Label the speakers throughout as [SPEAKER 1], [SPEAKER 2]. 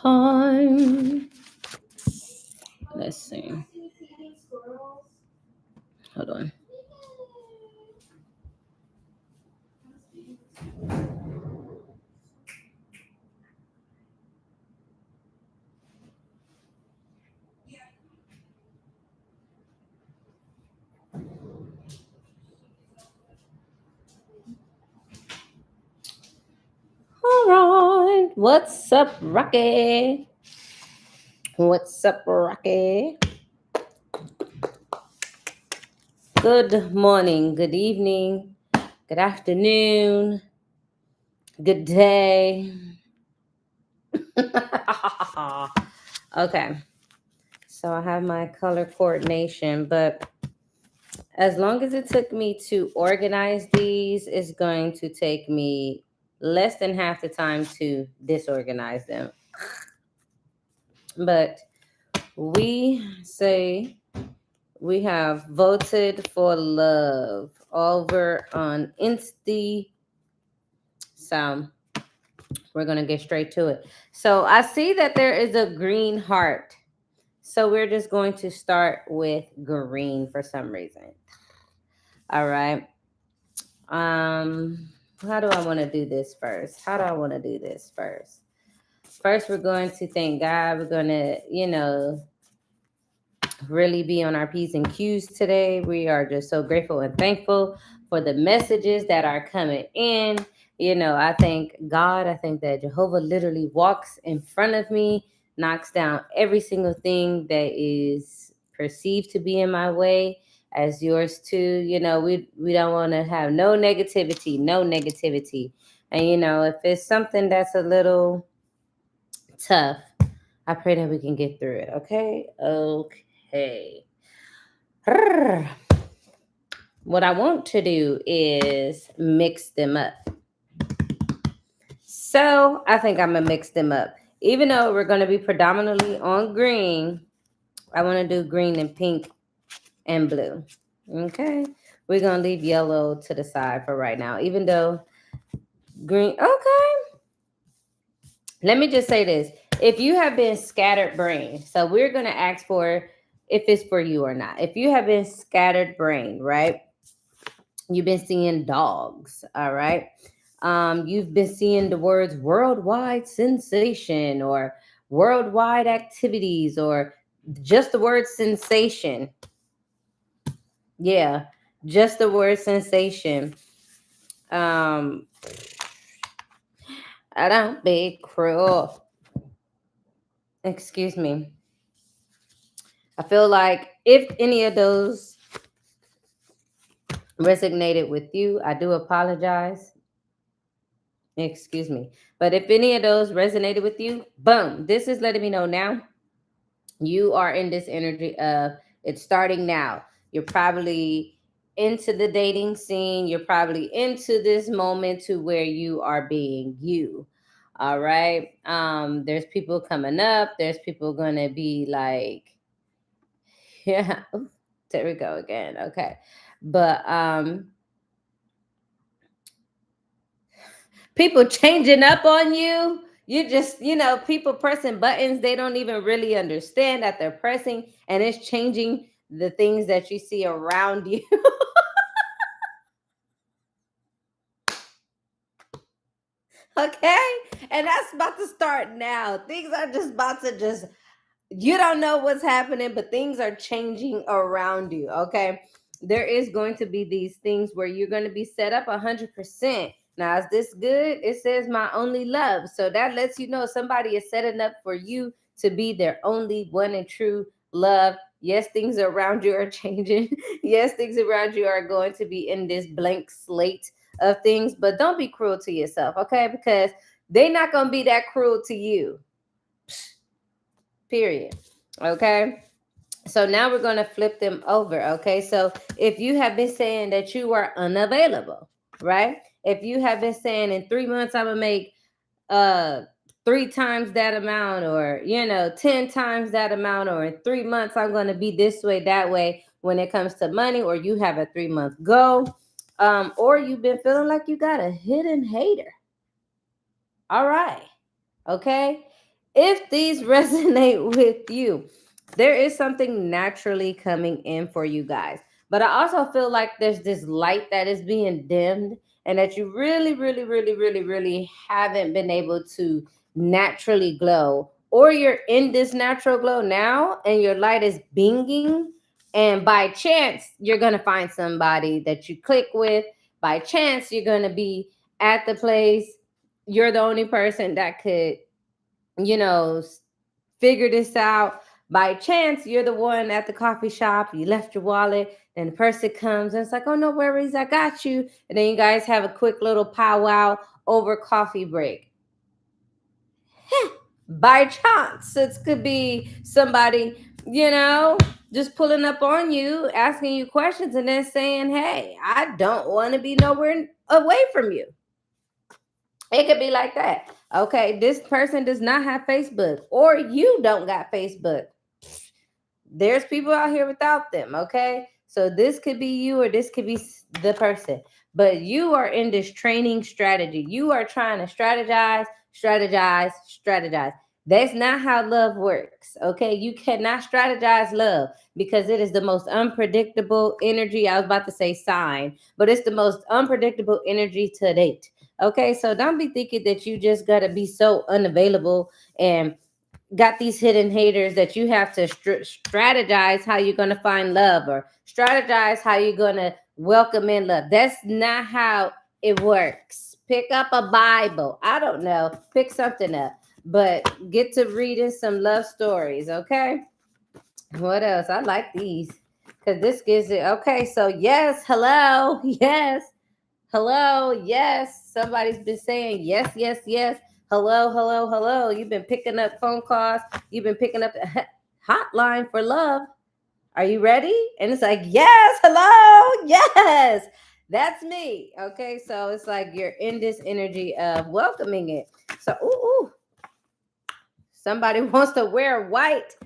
[SPEAKER 1] time. Let's see. Hold on. All right. What's up, Rocky? What's up, Rocky? Good morning, good evening, good afternoon, good day. Okay. So I have my color coordination, but as long as it took me to organize these, it's going to take me less than half the time to disorganize them. But we say we have voted for love over on Insta. So we're going to get straight to it. So I see that there is a green heart. So we're just going to start with green for some reason. All right. How do I want to do this first? How do I want to do this first? First, we're going to thank God. We're going to, really be on our P's and Q's today. We are just so grateful and thankful for the messages that are coming in. I thank God. I think that Jehovah literally walks in front of me, knocks down every single thing that is perceived to be in my way, as yours too. We don't want to have no negativity, no negativity. And if it's something that's a little tough, I pray that we can get through it. Okay. Okay. What I want to do is mix them up. So I think I'm going to mix them up. Even though we're going to be predominantly on green, I want to do green and pink and blue. Okay. We're going to leave yellow to the side for right now, even though green. Okay. Let me just say this. If you have been scattered brain, so we're going to ask for if it's for you or not. If you have been scattered brain, right? You've been seeing dogs, all right? You've been seeing the words worldwide sensation or worldwide activities or just the word sensation. Yeah, just the word sensation. I don't be cruel. Excuse me. I feel like if any of those resonated with you, I do apologize. Excuse me. But if any of those resonated with you, boom, this is letting me know now you are in this energy of it's starting now. You're probably into the dating scene. You're probably into this moment to where you are being you. All right. There's people coming up. There's people gonna be like, yeah, there we go again. Okay. But people changing up on you. You just, people pressing buttons they don't even really understand that they're pressing, and it's changing the things that you see around you. Okay. And that's about to start now. Things are just about to you don't know what's happening, but things are changing around you. Okay. There is going to be these things where you're going to be set up 100%. Now, is this good? It says my only love. So that lets you know somebody is setting up for you to be their only one and true love. Yes, things around you are changing. Yes, things around you are going to be in this blank slate of things, but don't be cruel to yourself, okay? Because they're not going to be that cruel to you. Period. Okay. So now we're going to flip them over. Okay. So if you have been saying that you are unavailable, right? If you have been saying in 3 months, I'm going to make 3 times that amount, or 10 times that amount, or in 3 months I'm going to be this way, that way when it comes to money, or you have a 3-month goal, or you've been feeling like you got a hidden hater. All right. Okay. If these resonate with you, there is something naturally coming in for you guys. But I also feel like there's this light that is being dimmed and that you really, really, really, really, really haven't been able to naturally glow. Or you're in this natural glow now and your light is binging. And by chance, you're going to find somebody that you click with. By chance, you're going to be at the place. You're the only person that could, you know, figure this out. By chance, you're the one at the coffee shop, you left your wallet, then the person comes and it's like, oh, no worries, I got you. And then you guys have a quick little powwow over coffee break. By chance, it could be somebody, just pulling up on you, asking you questions, and then saying, hey, I don't want to be nowhere away from you. It could be like that. Okay, this person does not have Facebook, or you don't got Facebook. There's people out here without them. Okay, so this could be you, or this could be the person. But you are in this training strategy. You are trying to strategize, strategize, strategize. That's not how love works. Okay, you cannot strategize love because it is the most unpredictable energy. I was about to say sign, but it's the most unpredictable energy to date. Okay, so don't be thinking that you just got to be so unavailable and got these hidden haters that you have to strategize how you're going to find love, or strategize how you're going to welcome in love. That's not how it works. Pick up a Bible. I don't know. Pick something up, but get to reading some love stories. Okay. What else? I like these because this gives it. Okay. So, yes. Hello. Yes. Hello, yes. Somebody's been saying yes, yes, yes. Hello, hello, hello. You've been picking up phone calls. You've been picking up the hotline for love. Are you ready? And it's like, yes, hello, yes. That's me. Okay, so it's like you're in this energy of welcoming it. So, ooh. Somebody wants to wear white.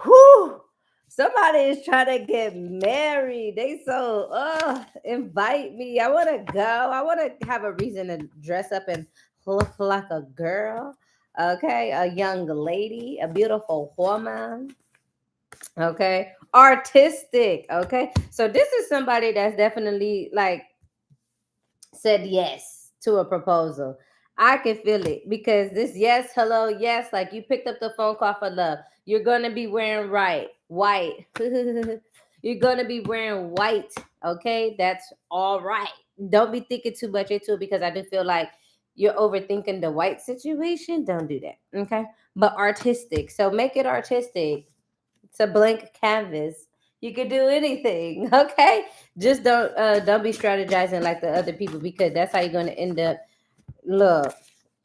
[SPEAKER 1] Whoo! Somebody is trying to get married. They so invite me. I want to go. I want to have a reason to dress up and look like a girl. Okay, a young lady, a beautiful woman. Okay, artistic. Okay, so this is somebody that's definitely like said yes to a proposal. I can feel it because this yes, hello, yes, like you picked up the phone call for love. You're gonna be wearing white. You're gonna be wearing white. Okay, that's all right. Don't be thinking too much into it because I do feel like you're overthinking the white situation. Don't do that. Okay, but artistic. So make it artistic. It's a blank canvas. You could do anything, okay? Just don't be strategizing like the other people because that's how you're gonna end up. Look,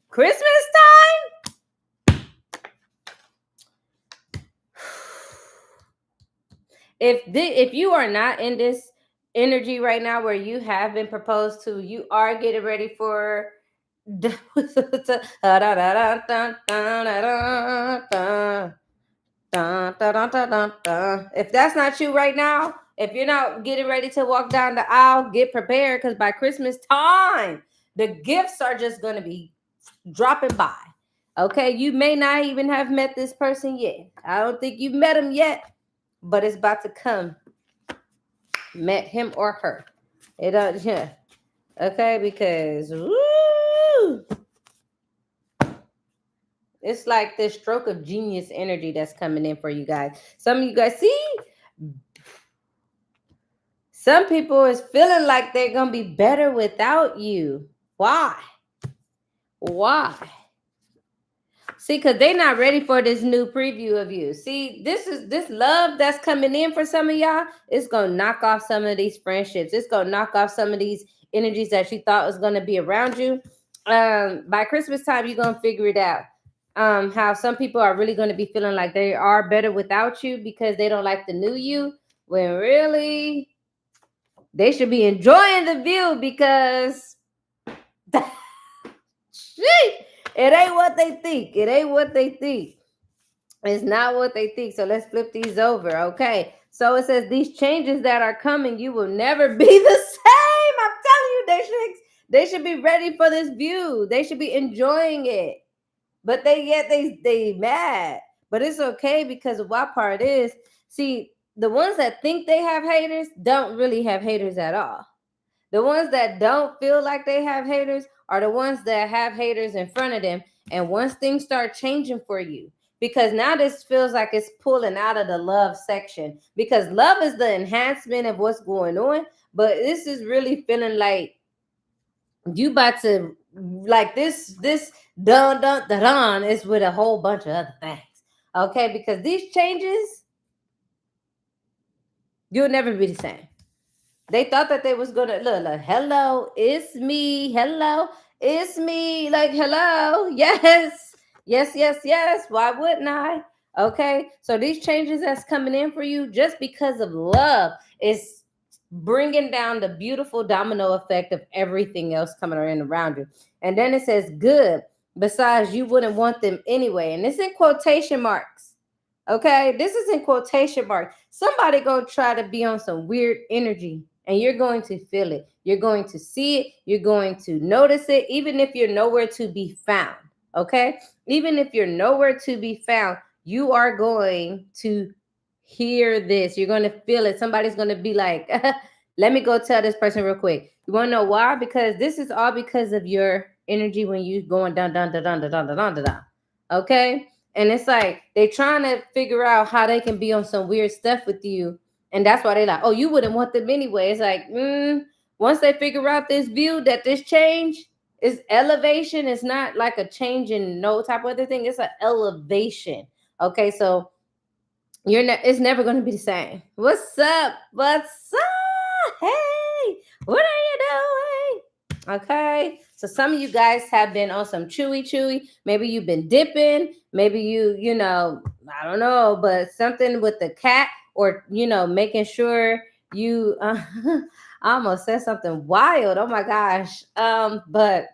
[SPEAKER 1] Christmas time. If you are not in this energy right now where you have been proposed to, you are getting ready for. Dun, dun, dun, dun, dun, dun. If that's not you right now, if you're not getting ready to walk down the aisle, get prepared because by Christmas time, the gifts are just going to be dropping by. Okay, you may not even have met this person yet. I don't think you've met him yet, but it's about to come. Met him or her. It yeah. Okay, because woo, it's like this stroke of genius energy that's coming in for you guys. Some of you guys see. Some people is feeling like they're gonna be better without you. Why? Why? See, because they're not ready for this new preview of you. See, this love that's coming in for some of y'all. It's gonna knock off some of these friendships. It's gonna knock off some of these energies that you thought was gonna be around you. By Christmas time, you're gonna figure it out. How some people are really gonna be feeling like they are better without you because they don't like the new you. When really they should be enjoying the view because it ain't what they think. It ain't what they think. It's not what they think. So let's flip these over. Okay. So it says these changes that are coming, you will never be the same. I'm telling you, they should be ready for this view. They should be enjoying it. but they mad. But it's okay because the wild part is, see, the ones that think they have haters don't really have haters at all. The ones that don't feel like they have haters are the ones that have haters in front of them. And once things start changing for you, because now this feels like it's pulling out of the love section, because love is the enhancement of what's going on. But this is really feeling like you about to, like, this dun dun dun is with a whole bunch of other things. Okay, because these changes, you'll never be the same. They thought that they was gonna look, hello, it's me. Hello, it's me. Like, hello, yes, yes, yes, yes. Why wouldn't I? Okay, so these changes that's coming in for you just because of love is bringing down the beautiful domino effect of everything else coming around you. And then it says good. Besides, you wouldn't want them anyway, and it's in quotation marks. Okay, this is in quotation marks. Somebody go try to be on some weird energy, and you're going to feel it. You're going to see it. You're going to notice it, even if you're nowhere to be found. Okay, even if you're nowhere to be found, you are going to hear this. You're going to feel it. Somebody's going to be like, let me go tell this person real quick. You want to know why? Because this is all because of your energy when you going down, down, down, down, down, down, down, down. Okay, and it's like they trying to figure out how they can be on some weird stuff with you. And that's why they like, oh, you wouldn't want them anyway. It's like, once they figure out this view that this change is elevation, it's not like a change in no type of other thing. It's an elevation. Okay, so it's never going to be the same. What's up? What's up? Hey, what are you doing? Okay, so some of you guys have been on some chewy. Maybe you've been dipping. Maybe I don't know, but something with the cat, or making sure you. I almost said something wild. Oh my gosh. But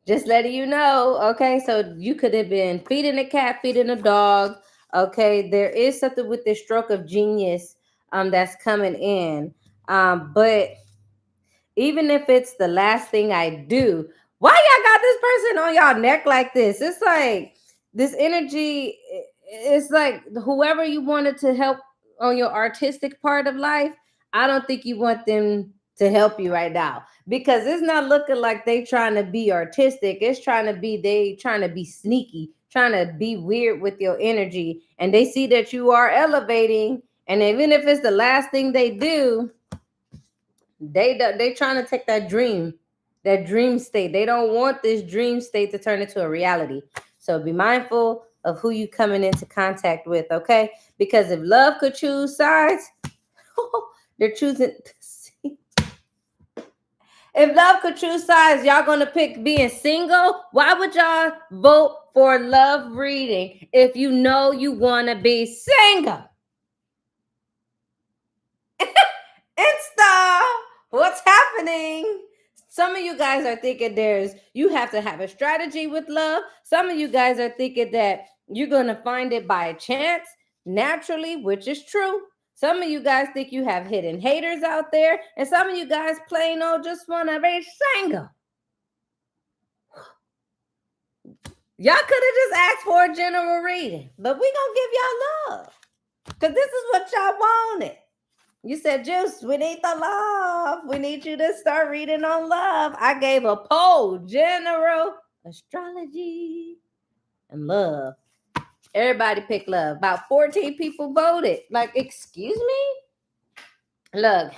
[SPEAKER 1] just letting you know. Okay, so you could have been feeding a cat, feeding a dog. Okay, there is something with this stroke of genius that's coming in. But even if it's the last thing I do, why y'all got this person on y'all neck like this? It's like this energy, it's like whoever you wanted to help on your artistic part of life, I don't think you want them to help you right now, because it's not looking like they trying to be artistic. It's trying to be, they trying to be sneaky, trying to be weird with your energy, and they see that you are elevating, and even if it's the last thing they do, they trying to take that dream state. They don't want this dream state to turn into a reality. So be mindful of who you coming into contact with, okay? Because if love could choose sides, they're choosing. If love could choose sides, y'all gonna pick being single? Why would y'all vote for love reading if you know you wanna be single? Insta, what's happening? Some of you guys are thinking you have to have a strategy with love. Some of you guys are thinking that you're going to find it by chance, naturally, which is true. Some of you guys think you have hidden haters out there, and some of you guys plain old just want to be single. Y'all could have just asked for a general reading, but we going to give y'all love, because this is what y'all wanted. You said, Juice, we need the love. We need you to start reading on love. I gave a poll, general astrology and love. Everybody picked love. About 14 people voted. Like, excuse me? Look.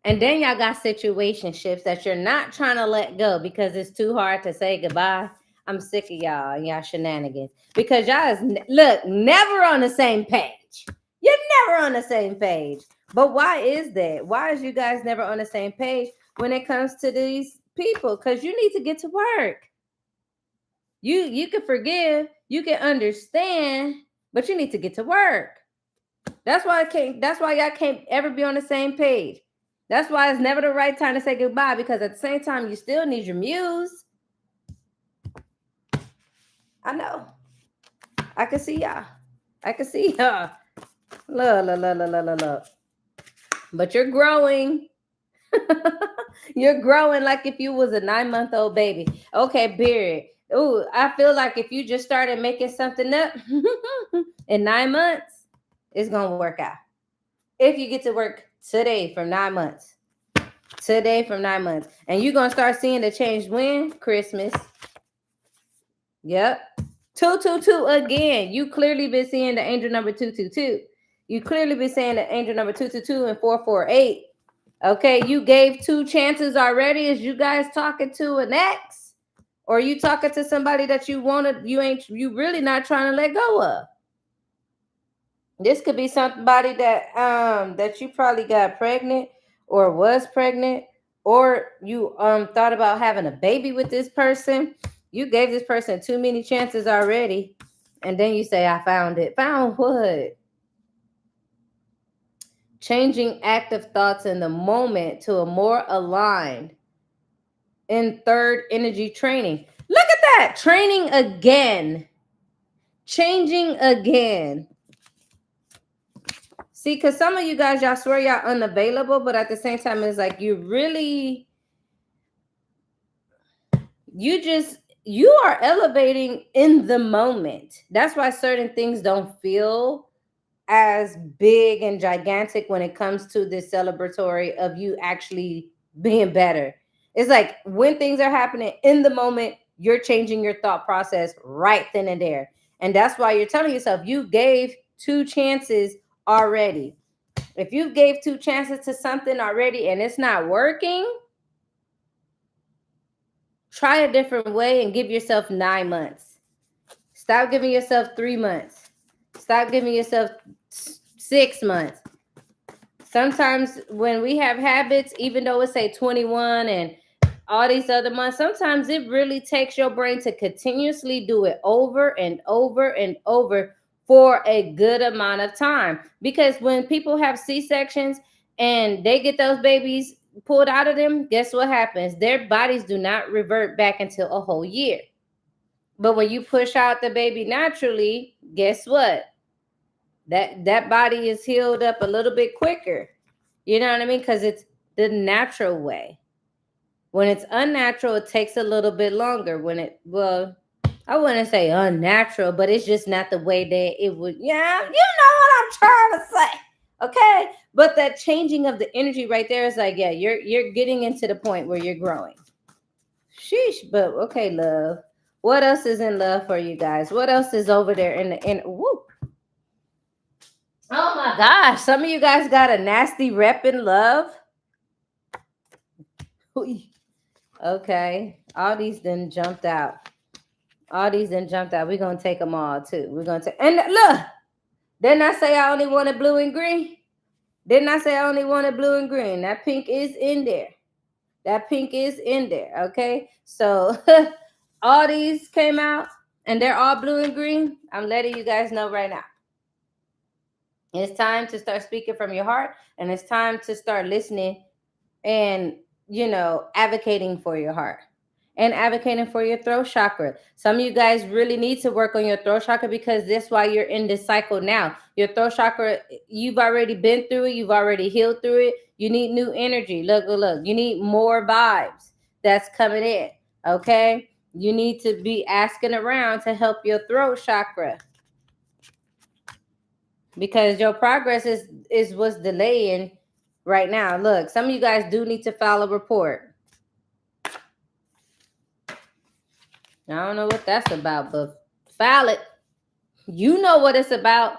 [SPEAKER 1] And then y'all got situationships that you're not trying to let go because it's too hard to say goodbye. I'm sick of y'all and y'all shenanigans. Because y'all is, never on the same page. You're never on the same page. But why is that? Why is you guys never on the same page when it comes to these people? Because you need to get to work. You can forgive, you can understand, but you need to get to work. That's why y'all can't ever be on the same page. That's why it's never the right time to say goodbye, because at the same time, you still need your muse. I know. I can see y'all. Look. But you're growing. You're growing like if you was a 9-month-old baby. Okay, period. Ooh, I feel like if you just started making something up in 9 months, it's gonna work out. If you get to work today from 9 months, today from 9 months, and you're gonna start seeing the change when Christmas. Yep. 222 again. You clearly been seeing the angel number 222. You clearly been saying the angel number 222 and 448. Okay, you gave 2 chances already. Is you guys talking to an ex? Or you talking to somebody that you really not trying to let go of? This could be somebody that you probably got pregnant or was pregnant, or you thought about having a baby with this person. You gave this person too many chances already, and then you say, I found it. Found what? Changing active thoughts in the moment to a more aligned in third energy training. Look at that. Training again. Changing again. See, because some of you guys, y'all swear y'all unavailable, but at the same time, it's like you are elevating in the moment. That's why certain things don't feel as big and gigantic when it comes to this celebratory of you actually being better. It's like when things are happening in the moment, you're changing your thought process right then and there. And that's why you're telling yourself you gave 2 chances already. If you gave 2 chances to something already and it's not working, try a different way and give yourself 9 months. Stop giving yourself 3 months. Stop giving yourself 6 months. Sometimes when we have habits, even though it say 21 and all these other months, sometimes it really takes your brain to continuously do it over and over and over for a good amount of time. Because when people have C-sections and they get those babies pulled out of them, guess what happens? Their bodies do not revert back until a whole year. But when you push out the baby naturally, guess what? That body is healed up a little bit quicker. You know what I mean? Because it's the natural way. When it's unnatural, it takes a little bit longer. I wouldn't say unnatural, but it's just not the way that it would. Yeah, you know what I'm trying to say. Okay, but that changing of the energy right there is like, yeah, you're getting into the point where you're growing. Sheesh, but okay, love. What else is in love for you guys? What else is over there in whoop? Oh my gosh, some of you guys got a nasty rep in love. Okay, all these then jumped out. All these then jumped out. We're gonna take them all too. We're gonna take, and look, didn't I say I only wanted blue and green? Didn't I say I only wanted blue and green? That pink is in there. That pink is in there. Okay, so all these came out and they're all blue and green. I'm letting you guys know right now. It's time to start speaking from your heart, and it's time to start listening and, advocating for your heart and advocating for your throat chakra. Some of you guys really need to work on your throat chakra because that's why you're in this cycle now. Your throat chakra, you've already been through it. You've already healed through it. You need new energy. Look. You need more vibes that's coming in. Okay. You need to be asking around to help your throat chakra because your progress is what's delaying right now. Look, some of you guys do need to file a report. I don't know what that's about, but file it. You know what it's about.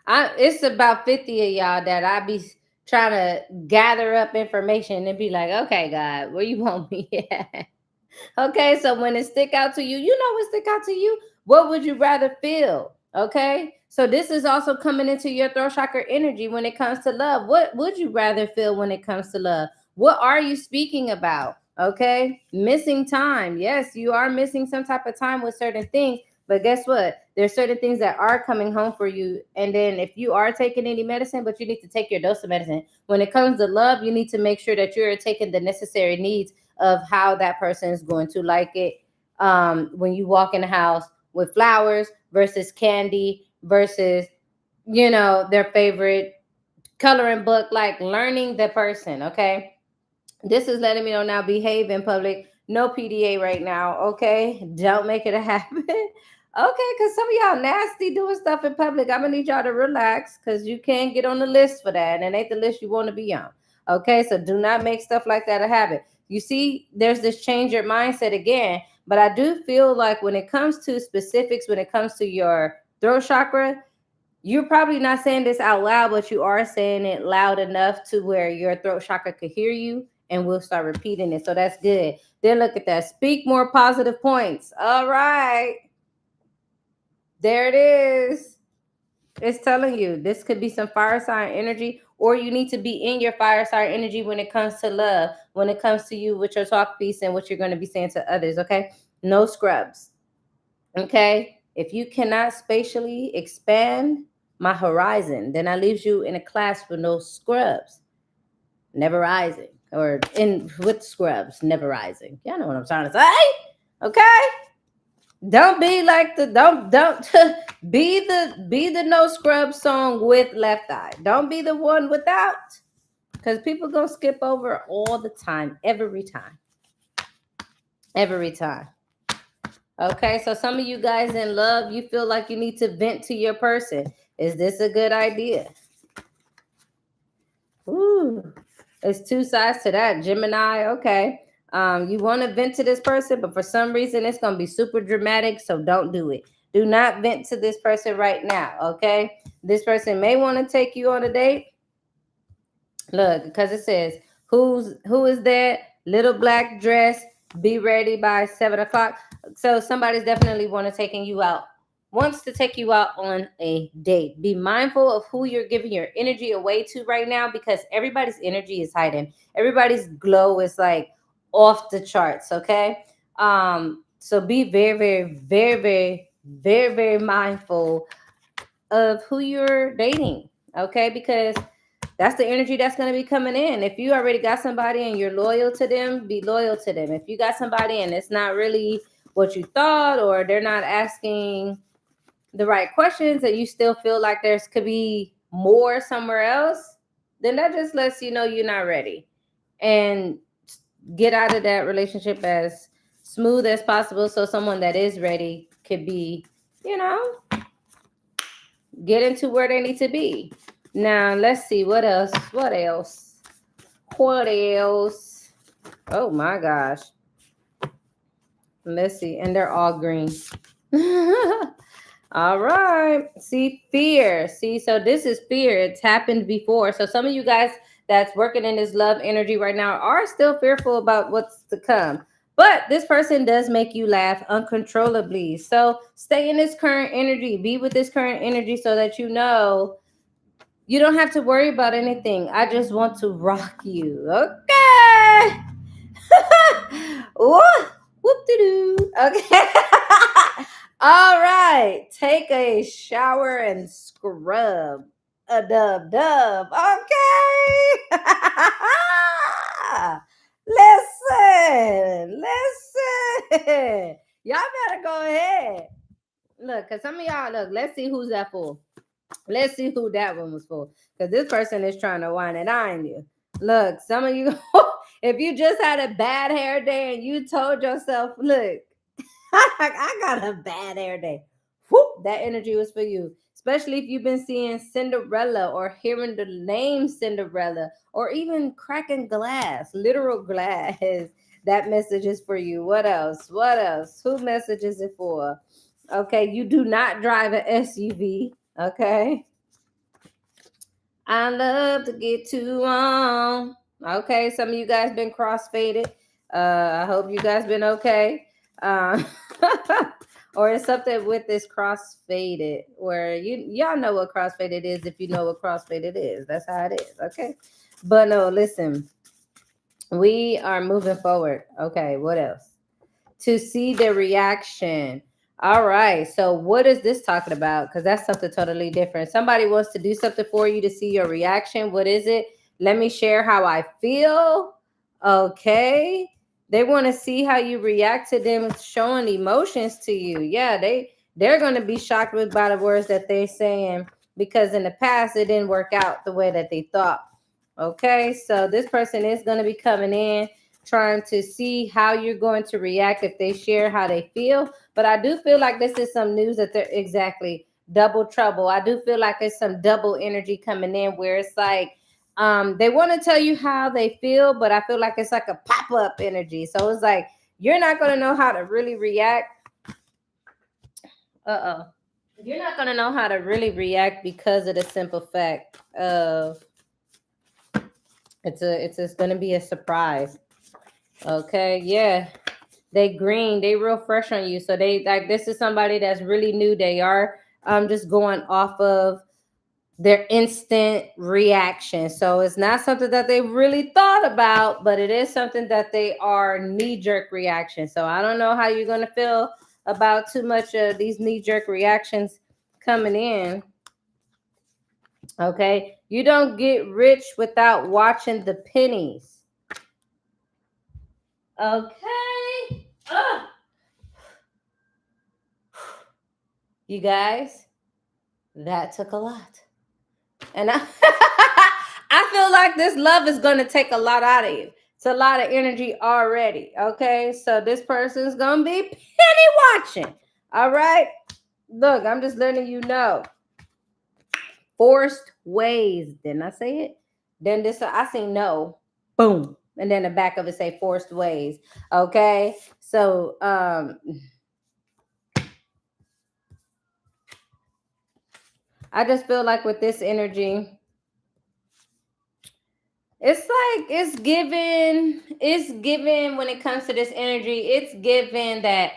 [SPEAKER 1] It's about 50 of y'all that I be trying to gather up information and be like, okay, God, where you want me at? Okay, so when it stick out to you, you know what stick out to you? What would you rather feel? Okay, so this is also coming into your throat chakra energy when it comes to love. What would you rather feel when it comes to love? What are you speaking about? Okay, missing time. Yes, you are missing some type of time with certain things, but guess what? There's certain things that are coming home for you. And then if you are taking any medicine, but you need to take your dose of medicine. When it comes to love, you need to make sure that you're taking the necessary needs of how that person is going to like it. When you walk in the house with flowers versus candy versus, their favorite coloring book, like learning the person. Okay. This is letting me know now, behave in public. No PDA right now, okay? Don't make it a habit. Okay, because some of y'all nasty doing stuff in public. I'm gonna need y'all to relax because you can't get on the list for that. And it ain't the list you want to be on. Okay, so do not make stuff like that a habit. You see, there's this change your mindset again. But I do feel like when it comes to specifics, when it comes to your throat chakra, you're probably not saying this out loud, but you are saying it loud enough to where your throat chakra could hear you, and we'll start repeating it. So that's good. Then look at that. Speak more positive points. All right. There it is. It's telling you this could be some fire sign energy, or you need to be in your fire sign energy when it comes to love, when it comes to you with your talk piece and what you're going to be saying to others. Okay. No scrubs. Okay. If you cannot spatially expand my horizon, then I leaves you in a class with no scrubs, never rising, or in with scrubs, never rising. Y'all know what I'm trying to say. Okay. Don't be like the don't be the no scrub song with left eye. Don't be the one without, because people gonna skip over all the time, every time, every time. Okay, so some of you guys in love, you feel like you need to vent to your person. Is this a good idea? Ooh, it's two sides to that. Gemini, okay. You want to vent to this person, but for some reason it's gonna be super dramatic, so don't do it. Do not vent to this person right now, okay? This person may want to take you on a date. Look, because it says, who is that little black dress? Be ready by 7 o'clock. So somebody's definitely taking you out, wants to take you out on a date. Be mindful of who you're giving your energy away to right now, because everybody's energy is heightened. Everybody's glow is like off the charts. Okay. So be very, very, very, very, very, very mindful of who you're dating. Okay, because that's the energy that's going to be coming in. If you already got somebody and you're loyal to them, be loyal to them. If you got somebody and it's not really what you thought, or they're not asking the right questions, and you still feel like there's could be more somewhere else, then that just lets you know you're not ready. And get out of that relationship as smooth as possible, so someone that is ready could be, you know, get into where they need to be. Now, let's see what else. What else? What else? Oh my gosh. Let's see. And they're all green. All right. See, fear. See, so this is fear. It's happened before. So some of you guys that's working in this love energy right now are still fearful about what's to come. But this person does make you laugh uncontrollably. So stay in this current energy. Be with this current energy so that you know you don't have to worry about anything. I just want to rock you. Okay. Whoop-de-doo. Okay. All right. Take a shower and scrub. A dub dub. Okay. Listen. Y'all better go ahead. Look, because some of y'all, look, let's see who's that for. Let's see who that one was for. Because this person is trying to wine and dine you. Look, some of you, if you just had a bad hair day and you told yourself, look, I got a bad hair day. Whoop, that energy was for you. Especially if you've been seeing Cinderella or hearing the name Cinderella or even cracking glass, literal glass. That message is for you. What else? What else? Who message is it for? Okay, you do not drive an SUV. Okay. I love to get too on. Okay, some of you guys been crossfaded. I hope you guys been okay. Uh, or it's something with this crossfaded where y'all know what crossfaded is if you know what crossfaded is. That's how it is. Okay. But no, listen. We are moving forward. Okay, what else? To see the reaction. All right. So what is this talking about? Because that's something totally different. Somebody wants to do something for you to see your reaction. What is it? Let me share how I feel. Okay. They want to see how you react to them showing emotions to you. Yeah, they're going to be shocked by the words that they're saying, because in the past it didn't work out the way that they thought. Okay, so this person is going to be coming in trying to see how you're going to react if they share how they feel. But I do feel like this is some news that they're exactly double trouble. I do feel like it's some double energy coming in where it's like they want to tell you how they feel, but I feel like it's like a pop-up energy. So it's like you're not going to know how to really react. Uh-oh. You're not going to know how to really react because of the simple fact of it's going to be a surprise. Okay, yeah. They green, they real fresh on you. So they like this is somebody that's really new. They are just going off of their instant reaction. So it's not something that they really thought about, but it is something that they are knee-jerk reaction. So I don't know how you're gonna feel about too much of these knee-jerk reactions coming in. Okay. You don't get rich without watching the pennies. Okay. Ugh. You guys, that took a lot. And I, I feel like this love is going to take a lot out of you. It's a lot of energy already. Okay. So this person's going to be penny watching. All right. Look, I'm just letting you know. Forced ways. Didn't I say it? Then this, I say no. Boom. And then the back of it say forced ways. Okay. So, I just feel like with this energy, it's like it's given when it comes to this energy, it's given that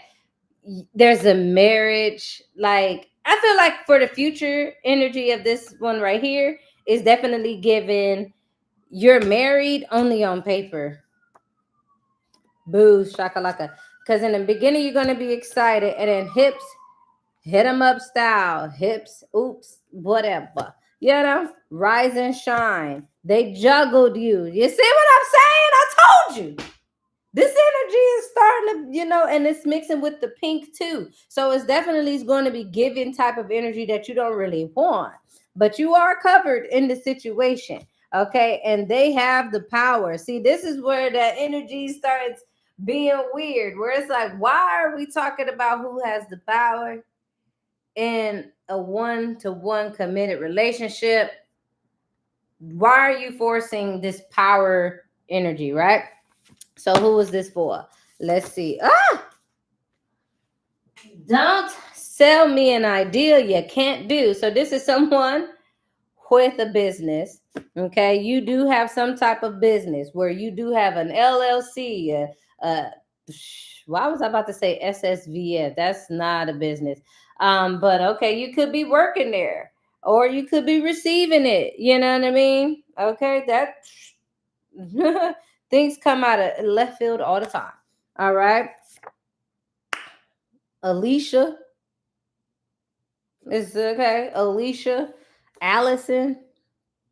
[SPEAKER 1] there's a marriage. Like, I feel like for the future energy of this one right here is definitely given you're married only on paper. Boo, shakalaka. Because in the beginning, you're going to be excited, and then hips hit them up style, hips, oops, whatever. You know, rise and shine. They juggled you. You see what I'm saying? I told you. This energy is starting to, and it's mixing with the pink too. So it's definitely going to be giving type of energy that you don't really want. But you are covered in the situation. Okay. And they have the power. See, this is where the energy starts being weird, where it's like, why are we talking about who has the power in a one-to-one committed relationship? Why are you forcing this power energy, right? So who is this for? Let's see. Don't sell me an idea you can't do. So this is someone with a business. Okay, you do have some type of business where you do have an LLC. Why was I about to say SSVF? That's not a business. But okay, you could be working there, or you could be receiving it. You know what I mean? Okay, that things come out of left field all the time. All right, Alicia is okay. Alicia, Allison.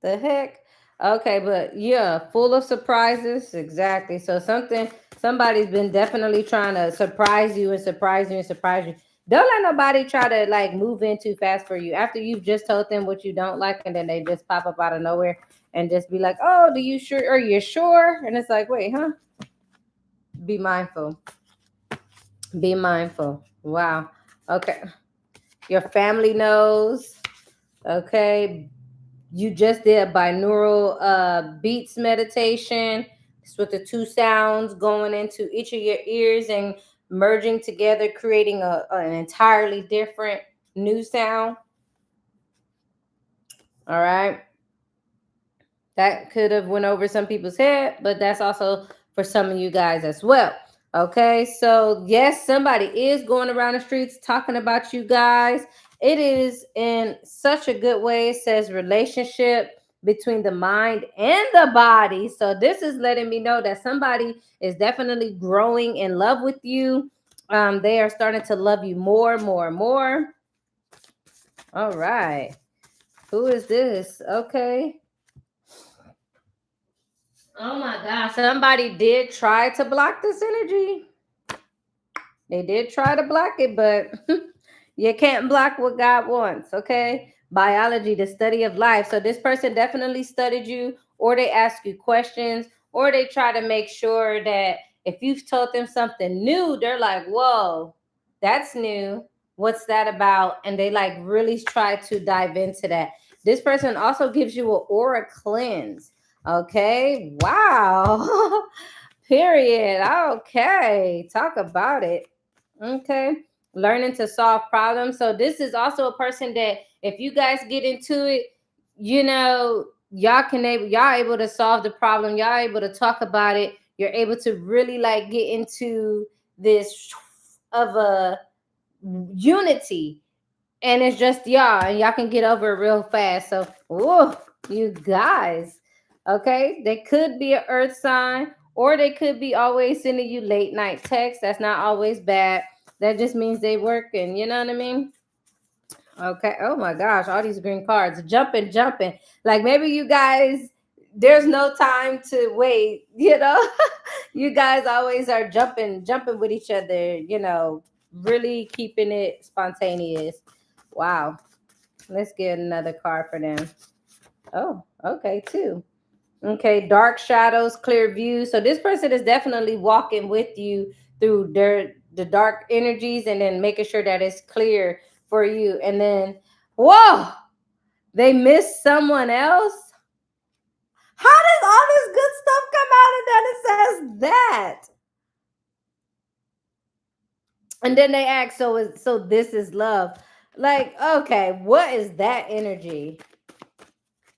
[SPEAKER 1] The heck? Okay, but yeah, full of surprises. Exactly. So somebody's been definitely trying to surprise you and surprise you and surprise you. Don't let nobody try to like move in too fast for you after you've just told them what you don't like, and then they just pop up out of nowhere and just be like, "Oh, do you sure? Are you sure?" And it's like, "Wait, huh?" Be mindful. Be mindful. Wow. Okay. Your family knows. Okay. You just did a binaural beats meditation. It's with the two sounds going into each of your ears and merging together, creating an entirely different new sound. All right. That could have went over some people's head, but that's also for some of you guys as well. Okay, so yes, somebody is going around the streets talking about you guys. It is in such a good way. It says relationship between the mind and the body. So this is letting me know that somebody is definitely growing in love with you. They are starting to love you more, more, more. All right. Who is this? Okay. Oh my gosh. Somebody did try to block this energy. They did try to block it, but you can't block what God wants, okay? Biology, the study of life. So this person definitely studied you or they ask you questions, or they try to make sure that if you've told them something new, they're like, whoa, that's new. What's that about? And they like really try to dive into that. This person also gives you an aura cleanse. Okay. Wow. Period. Okay. Talk about it. Okay. Learning to solve problems. So this is also a person that if you guys get into it, y'all able to solve the problem. Y'all able to talk about it. You're able to really like get into this of a unity, and it's just y'all, and y'all can get over it real fast. So, whoa, you guys, okay? They could be an earth sign, or they could be always sending you late night texts. That's not always bad. That just means they working. You know what I mean? Okay. Oh my gosh, all these green cards, jumping, jumping. Like maybe you guys, there's no time to wait. You guys always are jumping, jumping with each other. Really keeping it spontaneous. Wow. Let's get another card for them. Oh, okay, two. Okay, dark shadows, clear views. So this person is definitely walking with you through the dark energies, and then making sure that it's clear for you. And then, whoa, they miss someone else. How does all this good stuff come out and then it says that? And then they ask, so this is love. Like, okay, what is that energy?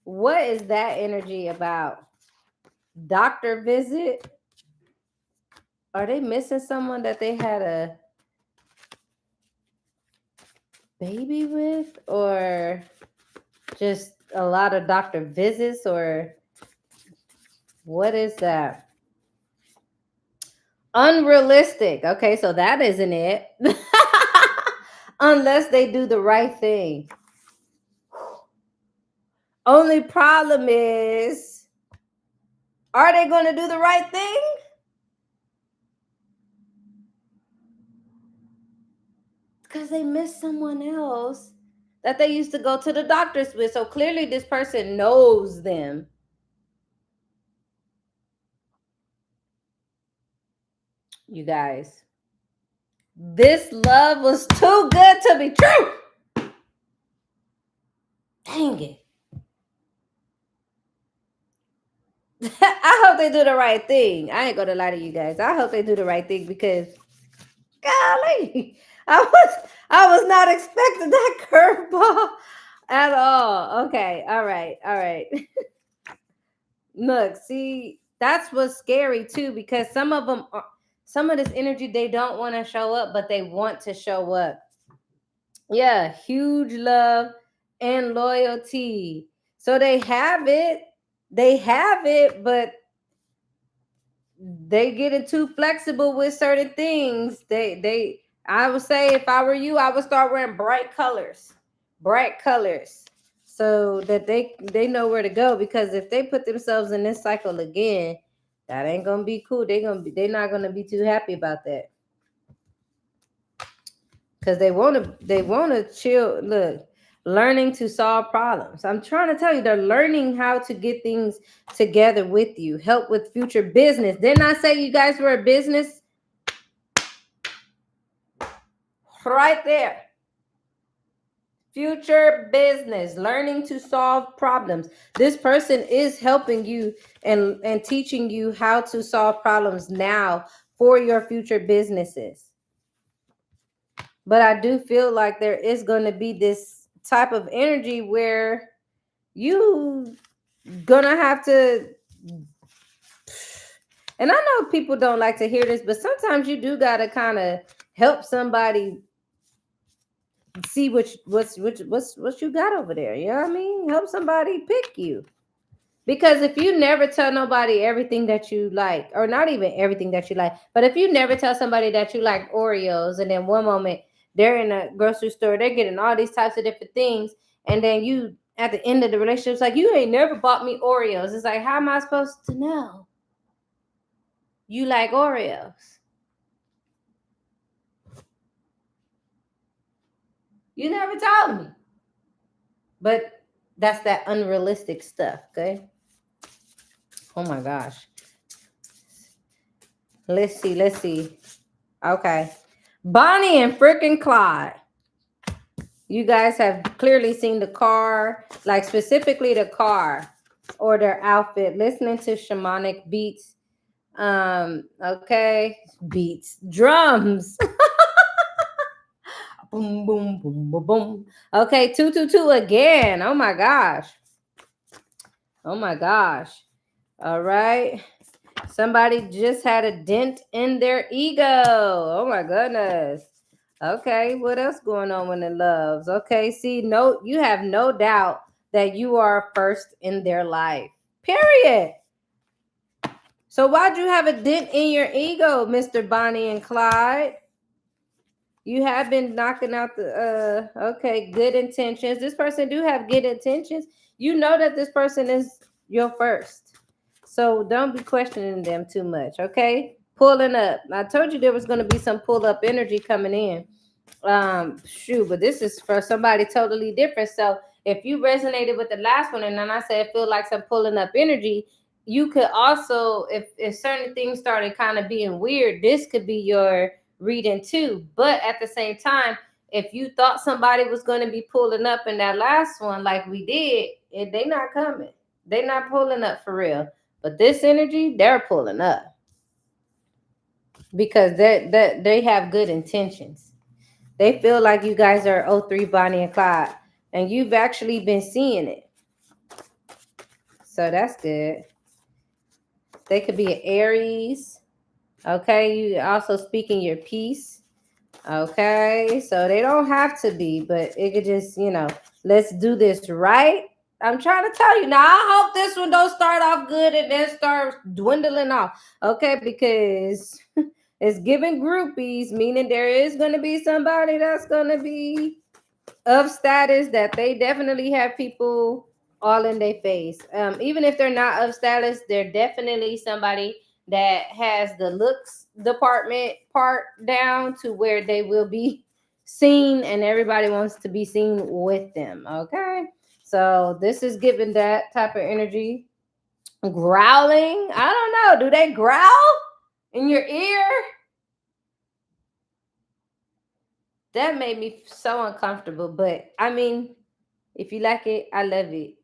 [SPEAKER 1] What is that energy about? Doctor visit? Are they missing someone that they had a baby with, or just a lot of doctor visits, or what is that? Unrealistic. Okay, so that isn't it. Unless they do the right thing. Only problem is, are they going to do the right thing? Because they missed someone else that they used to go to the doctors with. So clearly, this person knows them. You guys, this love was too good to be true. Dang it. I hope they do the right thing. I ain't gonna lie to you guys. I hope they do the right thing, because golly, I was not expecting that curveball at all. Okay, all right, all right. Look, see, that's what's scary too, because some of this energy, they don't want to show up, but they want to show up. Yeah, huge love and loyalty. So they have it, but they getting too flexible with certain things. I would say, if I were you, I would start wearing bright colors, so that they know where to go. Because if they put themselves in this cycle again, that ain't gonna be cool. They're not gonna be too happy about that, because they wanna chill. Look, learning to solve problems. I'm trying to tell you, they're learning how to get things together with you, help with future business. Didn't I say you guys were a business? Right there. Future business, learning to solve problems. This person is helping you and teaching you how to solve problems now for your future businesses. But I do feel like there is going to be this type of energy where you gonna have to, and I know people don't like to hear this, but sometimes you do gotta kind of help somebody see what you got over there. You know what I mean? Help somebody pick you. Because if you never tell nobody everything that you like, or not even everything that you like, but if you never tell somebody that you like Oreos, and then one moment they're in a grocery store, they're getting all these types of different things, and then you at the end of the relationship, it's like, you ain't never bought me Oreos. It's like, how am I supposed to know you like Oreos? You never told me. But that's that unrealistic stuff, okay? Oh my gosh. Let's see. Let's see. Okay. Bonnie and freaking Clyde. You guys have clearly seen the car, like specifically the car or their outfit, listening to shamanic beats. Okay. Beats. Drums. Boom, boom, boom, boom, boom. Okay, 222 again. Oh my gosh. Oh my gosh. All right. Somebody just had a dent in their ego. Oh my goodness. Okay, what else going on with the loves? Okay, see, no, you have no doubt that you are first in their life. Period. So why'd you have a dent in your ego, Mr. Bonnie and Clyde? You have been knocking out the okay, good intentions. This person do have good intentions. You know that this person is your first. So don't be questioning them too much, okay? Pulling up. I told you there was going to be some pull up energy coming in. Shoot, but this is for somebody totally different. So if you resonated with the last one and then I said feel like some pulling up energy, you could also, if certain things started kind of being weird, this could be your reading too. But at the same time, if you thought somebody was going to be pulling up in that last one like we did, they not coming. They not pulling up for real. But this energy, they're pulling up because they have good intentions. They feel like you guys are O3 Bonnie and Clyde, and you've actually been seeing it. So that's good. They could be an Aries. Okay, you also speaking your piece. Okay, so they don't have to be, but it could just, let's do this right. I'm trying to tell you now. I hope this one don't start off good and then start dwindling off. Okay, because it's giving groupies, meaning there is going to be somebody that's going to be of status that they definitely have people all in their face. Even if they're not of status, they're definitely somebody that has the looks department part down to where they will be seen and everybody wants to be seen with them. Okay. So this is giving that type of energy. Growling. I don't know. Do they growl in your ear? That made me so uncomfortable. But I mean, if you like it, I love it.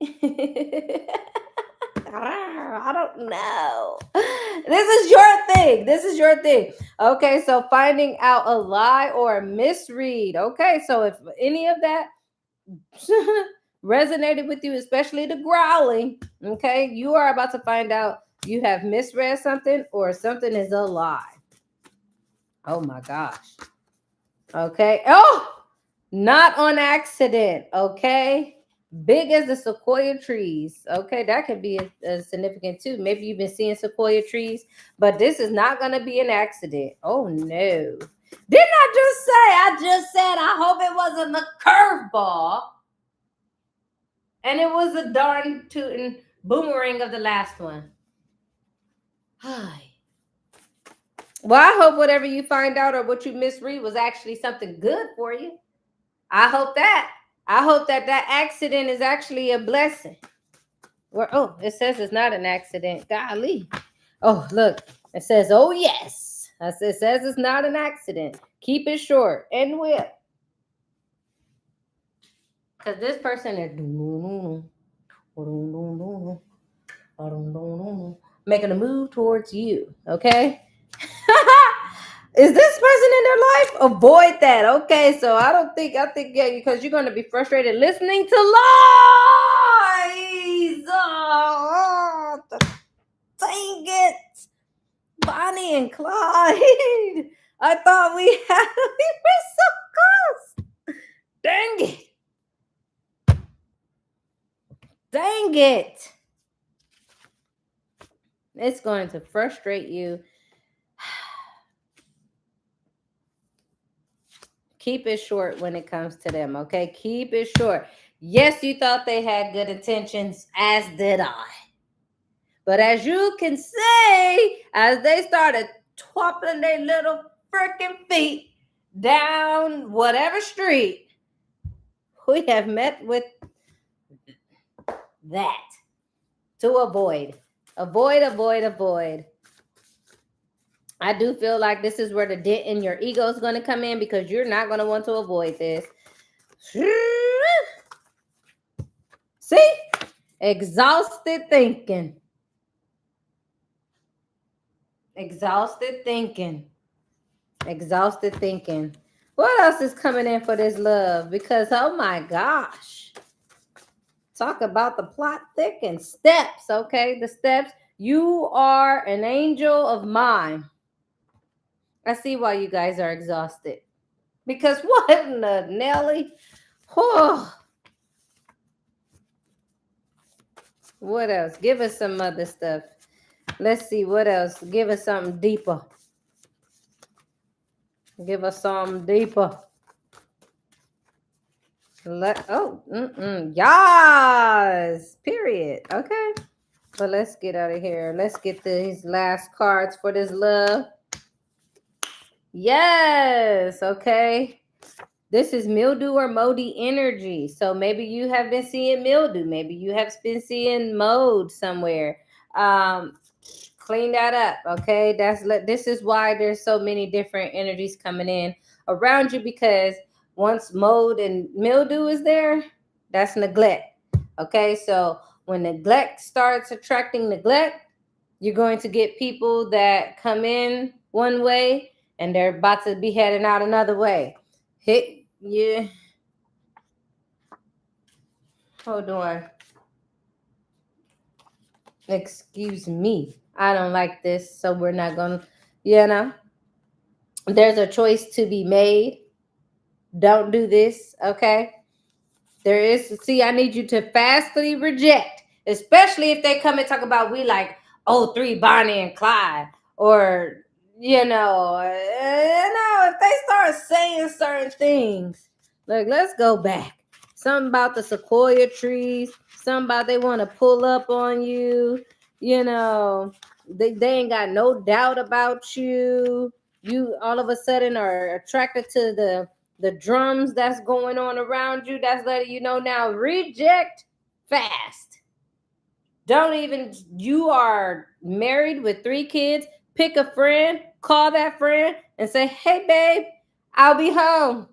[SPEAKER 1] I don't know. This is your thing. This is your thing. Okay, so finding out a lie or a misread. Okay, so if any of that resonated with you, especially the growling, okay, you are about to find out you have misread something or something is a lie. Oh my gosh. Okay. Oh, not on accident. Okay. Big as the sequoia trees. Okay. That could be a significant too. Maybe you've been seeing sequoia trees, but this is not going to be an accident. Oh no. Didn't I just say? I just said I hope it wasn't a curveball. And it was a darn tootin' boomerang of the last one. Hi. Well, I hope whatever you find out or what you misread was actually something good for you. I hope that. I hope that accident is actually a blessing. Oh, it says it's not an accident. Golly. Oh, look. It says, oh, yes. It says it's not an accident. Keep it short and whip. Because this person is making a move towards you. Okay? Is this person in their life? Avoid that. Okay, so I think, yeah, because you're going to be frustrated listening to lies. Oh, dang it. Bonnie and Clyde. I thought we were so close. Dang it. Dang it. It's going to frustrate you. Keep it short when it comes to them, okay? Keep it short. Yes, you thought they had good intentions, as did I. But as you can see, as they started toppling their little freaking feet down whatever street, we have met with that to avoid. Avoid, avoid, avoid. I do feel like this is where the dent in your ego is going to come in, because you're not going to want to avoid this. See? Exhausted thinking. Exhausted thinking. Exhausted thinking. What else is coming in for this love? Because, oh my gosh. Talk about the plot thicken. Steps, okay? The steps. You are an angel of mine. I see why you guys are exhausted. Because what in the Nelly? Oh, what else? Give us some other stuff. Let's see what else. Give us something deeper. Give us something deeper. Yes. Period. Okay. But let's get out of here. Let's get these last cards for this love. Yes. Okay. This is mildew or moldy energy. So maybe you have been seeing mildew. Maybe you have been seeing mold somewhere. Clean that up, okay? This is why there's so many different energies coming in around you, because once mold and mildew is there, that's neglect. Okay, so when neglect starts attracting neglect, you're going to get people that come in one way and they're about to be heading out another way. Yeah. Hold on. Excuse me. I don't like this, so we're not gonna, there's a choice to be made. Don't do this, okay? I need you to fastly reject, especially if they come and talk about we like, oh, 3 Bonnie and Clyde, or, if they start saying certain things, like, let's go back. Something about the sequoia trees, something about they want to pull up on you, they ain't got no doubt about you. You all of a sudden are attracted to the drums that's going on around you. That's letting you know now, reject fast. You are married with 3 kids, pick a friend, call that friend and say, hey babe, I'll be home.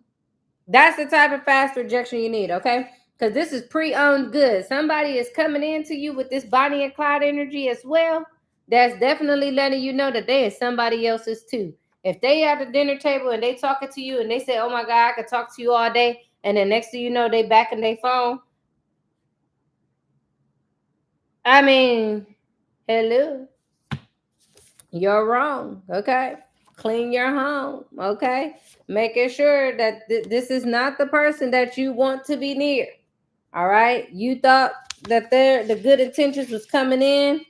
[SPEAKER 1] That's the type of fast rejection you need, okay? Because this is pre-owned goods. Somebody is coming into you with this Bonnie and Clyde energy as well. That's definitely letting you know that they is somebody else's too. If they at the dinner table and they talking to you and they say, oh my God, I could talk to you all day, and then next thing you know, they back in their phone. I mean, hello. You're wrong, okay? Clean your home, okay? Making sure that this is not the person that you want to be near. All right? You thought that the good intentions was coming in,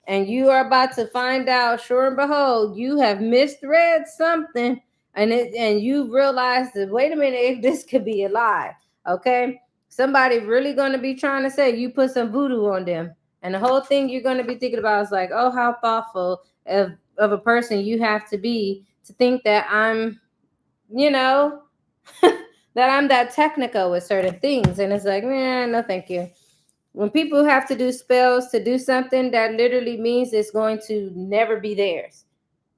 [SPEAKER 1] and you are about to find out, sure and behold, you have misread something, and you realize that, wait a minute, if this could be a lie, okay? Somebody really going to be trying to say you put some voodoo on them. And the whole thing you're going to be thinking about is like, oh, how thoughtful of a person you have to be to think that I'm, that I'm that technical with certain things. And it's like, man, no, thank you. When people have to do spells to do something, that literally means it's going to never be theirs.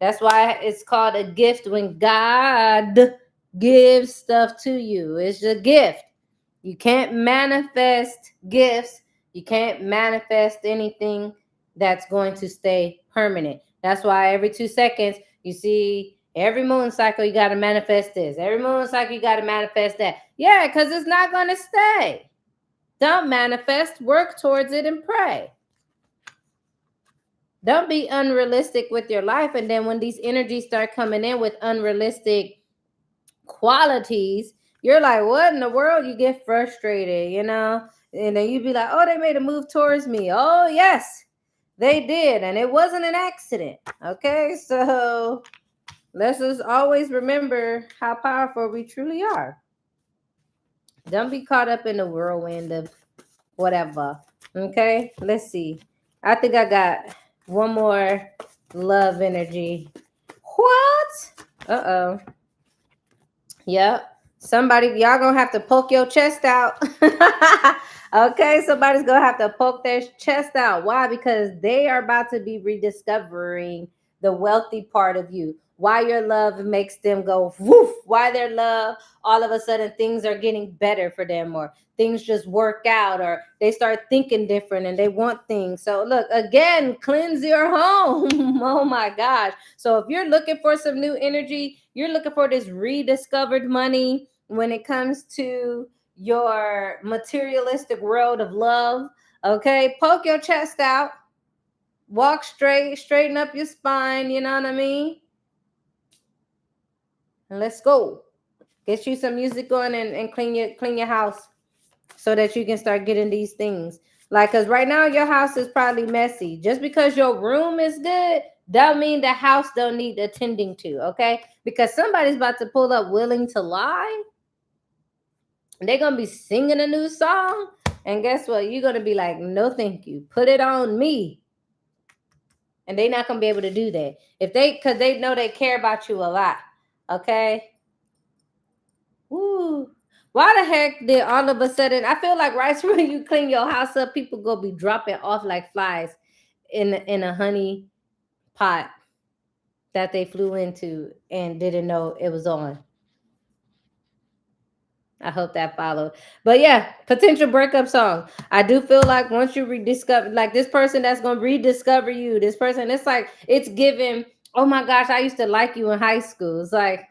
[SPEAKER 1] That's why it's called a gift when God gives stuff to you. It's a gift. You can't manifest gifts. You can't manifest anything that's going to stay permanent. That's why every 2 seconds, you see, every moon cycle, you got to manifest this. Every moon cycle, you got to manifest that. Yeah, because it's not going to stay. Don't manifest, work towards it and pray. Don't be unrealistic with your life. And then when these energies start coming in with unrealistic qualities, you're like, what in the world? You get frustrated, and then you'd be like, oh, they made a move towards me. Oh, yes, they did. And it wasn't an accident. Okay, so let's just always remember how powerful we truly are. Don't be caught up in the whirlwind of whatever. Okay, let's see. I think I got one more love energy. What? Uh-oh. Yep. Somebody, y'all gonna have to poke your chest out. Okay, somebody's gonna have to poke their chest out. Why? Because they are about to be rediscovering the wealthy part of you. Why your love makes them go woof. Why their love, all of a sudden things are getting better for them, or things just work out, or they start thinking different and they want things. So look, again, cleanse your home. Oh my gosh. So if you're looking for some new energy, you're looking for this rediscovered money when it comes to your materialistic world of love. Okay, poke your chest out, walk straight, straighten up your spine, you know what I mean? And let's go. Get you some music going, and clean your house so that you can start getting these things. Like, cause right now your house is probably messy. Just because your room is good, don't mean the house don't need attending to, okay? Because somebody's about to pull up willing to lie. They're gonna be singing a new song, and guess what? You're gonna be like, no, thank you. Put it on me. And they're not gonna be able to do that if because they know they care about you a lot. Okay. Woo. Why the heck did all of a sudden I feel like right when you clean your house up, people go be dropping off like flies in a honey pot that they flew into and didn't know it was on. I hope that followed. But yeah, potential breakup song. I do feel like once you rediscover, like this person that's gonna rediscover you, this person, it's like it's given. Oh my gosh, I used to like you in high school. It's like,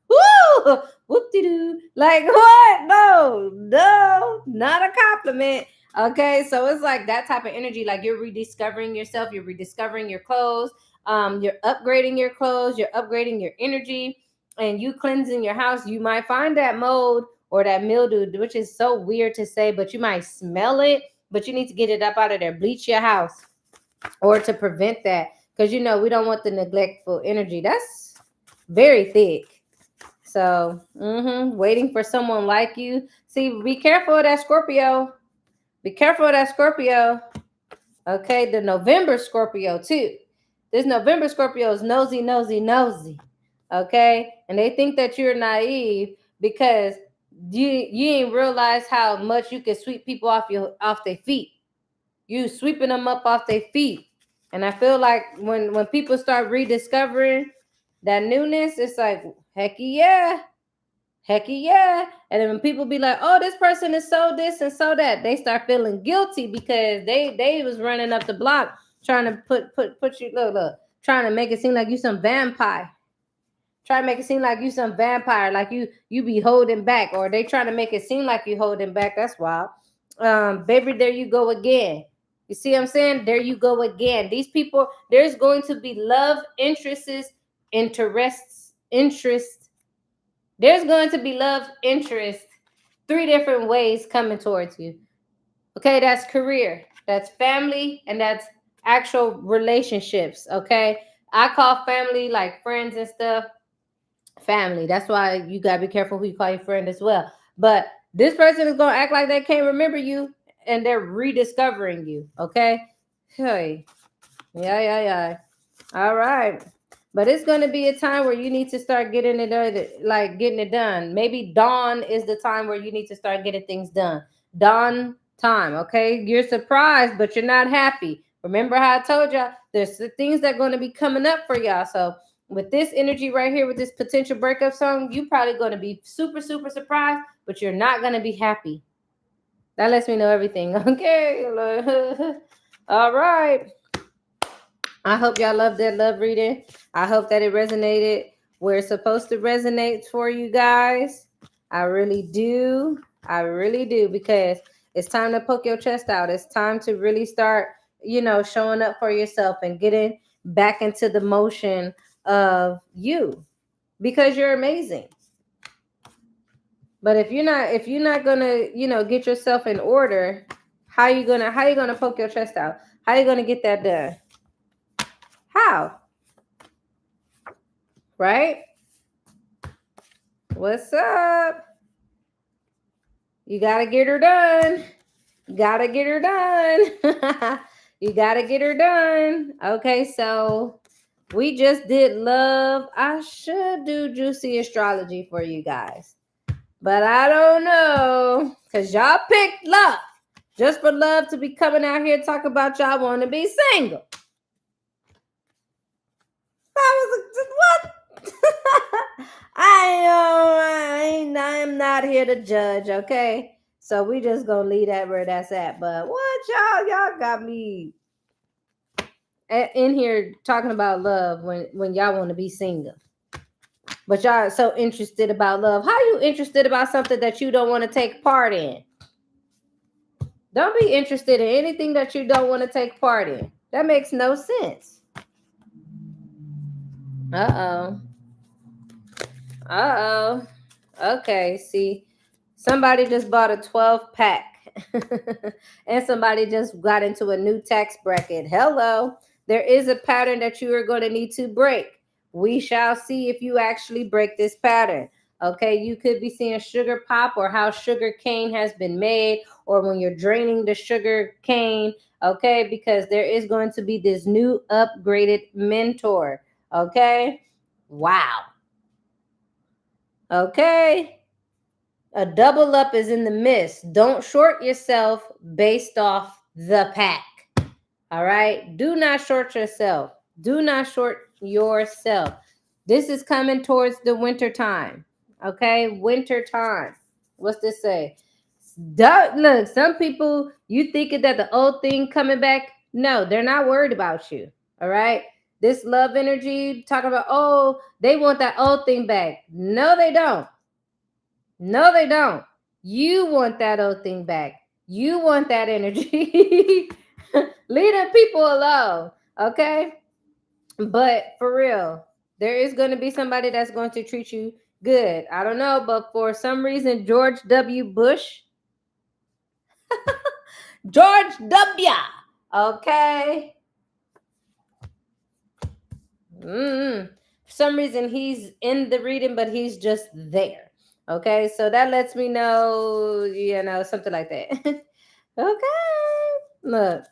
[SPEAKER 1] woo, whoop de doo. Like what? No, no, not a compliment. Okay, so it's like that type of energy. Like you're rediscovering yourself. You're rediscovering your clothes. You're upgrading your clothes. You're upgrading your energy, and you cleansing your house. You might find that mold or that mildew, which is so weird to say, but you might smell it, but you need to get it up out of there. Bleach your house or to prevent that, because we don't want the neglectful energy. That's very thick. So, waiting for someone like you. See, be careful of that Scorpio. Be careful of that Scorpio. Okay, the November Scorpio too. This November Scorpio is nosy, nosy, nosy. Okay, and they think that you're naive because you ain't realize how much you can sweep people off their feet. You sweeping them up off their feet, and I feel like when people start rediscovering that newness, it's like hecky yeah, hecky yeah. And then when people be like, oh, this person is so this and so that, they start feeling guilty because they was running up the block trying to put you look, trying to make it seem like you some vampire. Try to make it seem like you some vampire, like you be holding back, or they trying to make it seem like you holding back. That's wild. Baby, there you go again. You see what I'm saying? There you go again. These people, there's going to be love interest. There's going to be love interest 3 different ways coming towards you. Okay, that's career, that's family, and that's actual relationships. Okay, I call family like friends and stuff family. That's why you gotta be careful who you call your friend as well. But this person is gonna act like they can't remember you, and they're rediscovering you. Okay, hey, yeah. All right. But it's going to be a time where you need to start getting it done, like getting it done. Maybe dawn is the time where you need to start getting things done. Dawn time, okay? You're surprised, but you're not happy. Remember how I told y'all there's the things that are going to be coming up for y'all. So with this energy right here, with this potential breakup song, you probably going to be super, super surprised, but you're not going to be happy. That lets me know everything, okay? All right. I hope y'all loved that love reading. I hope that it resonated where it's supposed to resonate for you guys. I really do. I really do, because it's time to poke your chest out. It's time to really start, showing up for yourself and getting back into the motion of you, because you're amazing. But if you're not gonna, get yourself in order, how you gonna poke your chest out? How you gonna get that done? How? Right? What's up? You gotta get her done. Gotta get her done. You gotta get her done. Okay, so we just did love. I should do juicy astrology for you guys, But I don't know. Because y'all picked love. Just for love to be coming out here talking about y'all want to be single. I was what? I'm not here to judge, okay? So we just gonna leave that where that's at. But what y'all got me in here talking about love when y'all want to be single. But y'all so interested about love. How you interested about something that you don't want to take part in? Don't be interested in anything that you don't want to take part in. That makes no sense. Uh-oh. Uh-oh. Okay, see, somebody just bought a 12 pack and somebody just got into a new tax bracket. Hello. There is a pattern that you are going to need to break. We shall see if you actually break this pattern. Okay, you could be seeing sugar pop or how sugar cane has been made or when you're draining the sugar cane. Okay, because there is going to be this new upgraded mentor. Okay, wow. Okay. A double up is in the midst. Don't short yourself based off the pack. All right. Do not short yourself. Do not short yourself. This is coming towards the winter time. Okay. Winter time. What's this say? Look, some people, you thinking that the old thing coming back. No, they're not worried about you. All right. This love energy talking about, oh, they want that old thing back. No, they don't. No, they don't. You want that old thing back. You want that energy. Leave the people alone. Okay? But for real, there is going to be somebody that's going to treat you good. I don't know, but for some reason, George W. Bush, George W. Okay? For some reason, he's in the reading, but he's just there. Okay? So that lets me know, something like that. Okay. Look.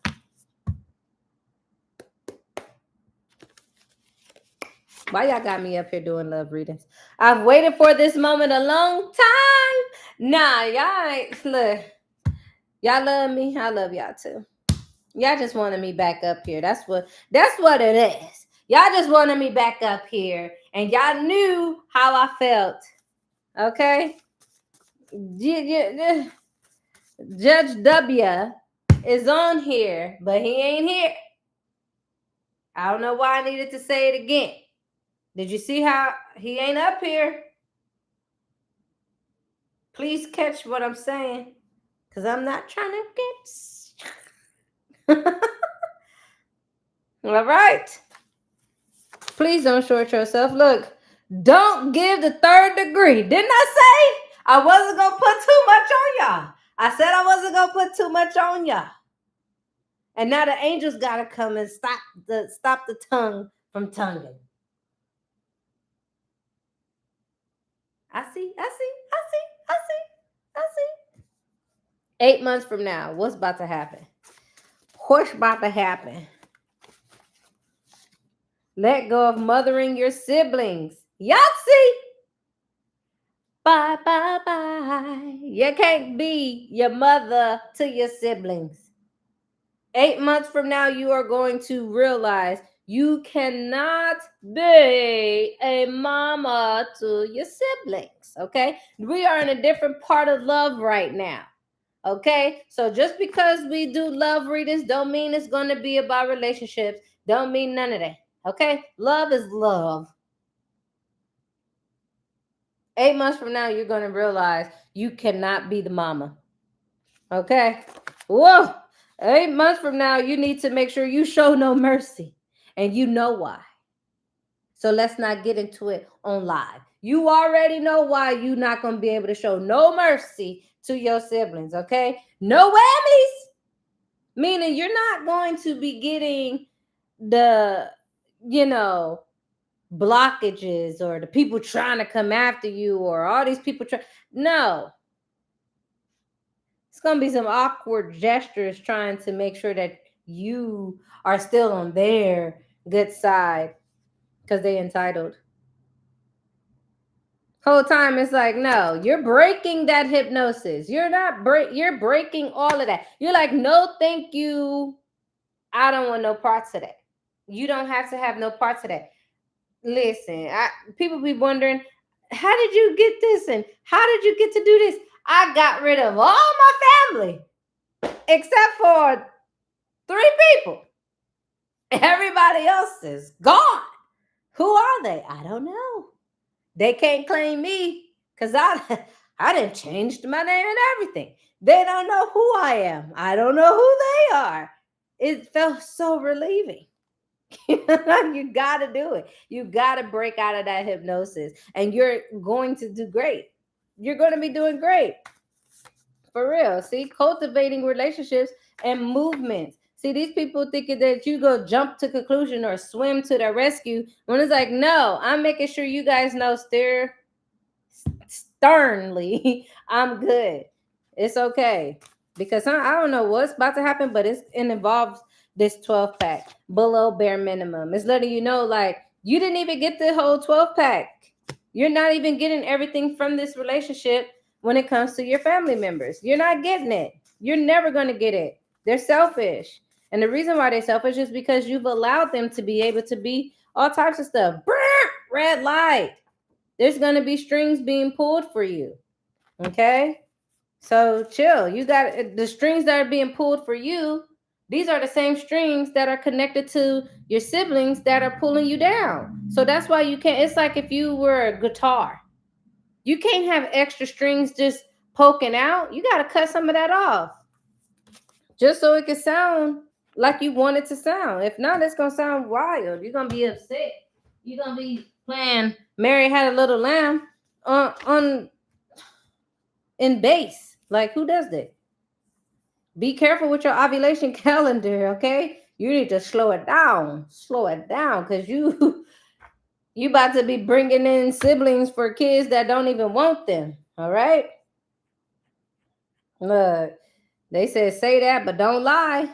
[SPEAKER 1] Why y'all got me up here doing love readings? I've waited for this moment a long time. Nah, y'all ain't. Look. Y'all love me. I love y'all too. Y'all just wanted me back up here. That's what it is. Y'all just wanted me back up here. And y'all knew how I felt. Okay? Judge W is on here, but he ain't here. I don't know why I needed to say it again. Did you see how he ain't up here? Please catch what I'm saying, because I'm not trying to get... All right. Please don't short yourself. Look, don't give the third degree. Didn't I say I wasn't going to put too much on y'all? I said I wasn't going to put too much on y'all. And now the angels got to come and stop the tongue from tonguing. I see. 8 months from now, what's about to happen? What's about to happen? Let go of mothering your siblings. Yahtzee! Bye, bye, bye. You can't be your mother to your siblings. 8 months from now, you are going to realize you cannot be a mama to your siblings. Okay? We are in a different part of love right now. Okay? So just because we do love readings don't mean it's going to be about relationships. Don't mean none of that. Okay? Love is love. 8 months from now, you're going to realize you cannot be the mama. Okay? Whoa! 8 months from now, you need to make sure you show no mercy. And you know why. So let's not get into it on live. You already know why you're not going to be able to show no mercy to your siblings. Okay? No whammies. Meaning you're not going to be getting the, blockages or the people trying to come after you or all these people no, it's going to be some awkward gestures trying to make sure that you are still on their good side because they entitled. Whole time it's like, no, you're breaking that hypnosis. You're not you're breaking all of that. You're like, no, thank you. I don't want no parts of that. You don't have to have no parts of that. Listen, people be wondering, how did you get this and how did you get to do this? I got rid of all my family except for 3 people. Everybody else is gone. Who are they? I don't know. They can't claim me because I didn't changed my name and everything. They don't know who I am. I don't know who they are. It felt so relieving. You got to do it. You got to break out of that hypnosis, and you're going to do great. You're going to be doing great. For real. See, cultivating relationships and movements. See, these people thinking that you go jump to conclusion or swim to the rescue when it's like, no, I'm making sure you guys know sternly, I'm good. It's okay. Because I don't know what's about to happen, but it involves this 12 pack below bare minimum. It's letting you know, like, you didn't even get the whole 12 pack. You're not even getting everything from this relationship when it comes to your family members. You're not getting it. You're never going to get it. They're selfish. And the reason why they're selfish is because you've allowed them to be able to be all types of stuff. Red light. There's going to be strings being pulled for you. Okay? So chill. You got the strings that are being pulled for you. These are the same strings that are connected to your siblings that are pulling you down. So that's why you can't. It's like if you were a guitar. You can't have extra strings just poking out. You got to cut some of that off just so it can sound like you want it to sound. If not, it's going to sound wild. You're going to be upset. You're going to be playing Mary Had a Little Lamb on in bass. Like, who does that? Be careful with your ovulation calendar, okay? You need to slow it down. Slow it down, because you about to be bringing in siblings for kids that don't even want them, all right? Look, they said say that, but don't lie.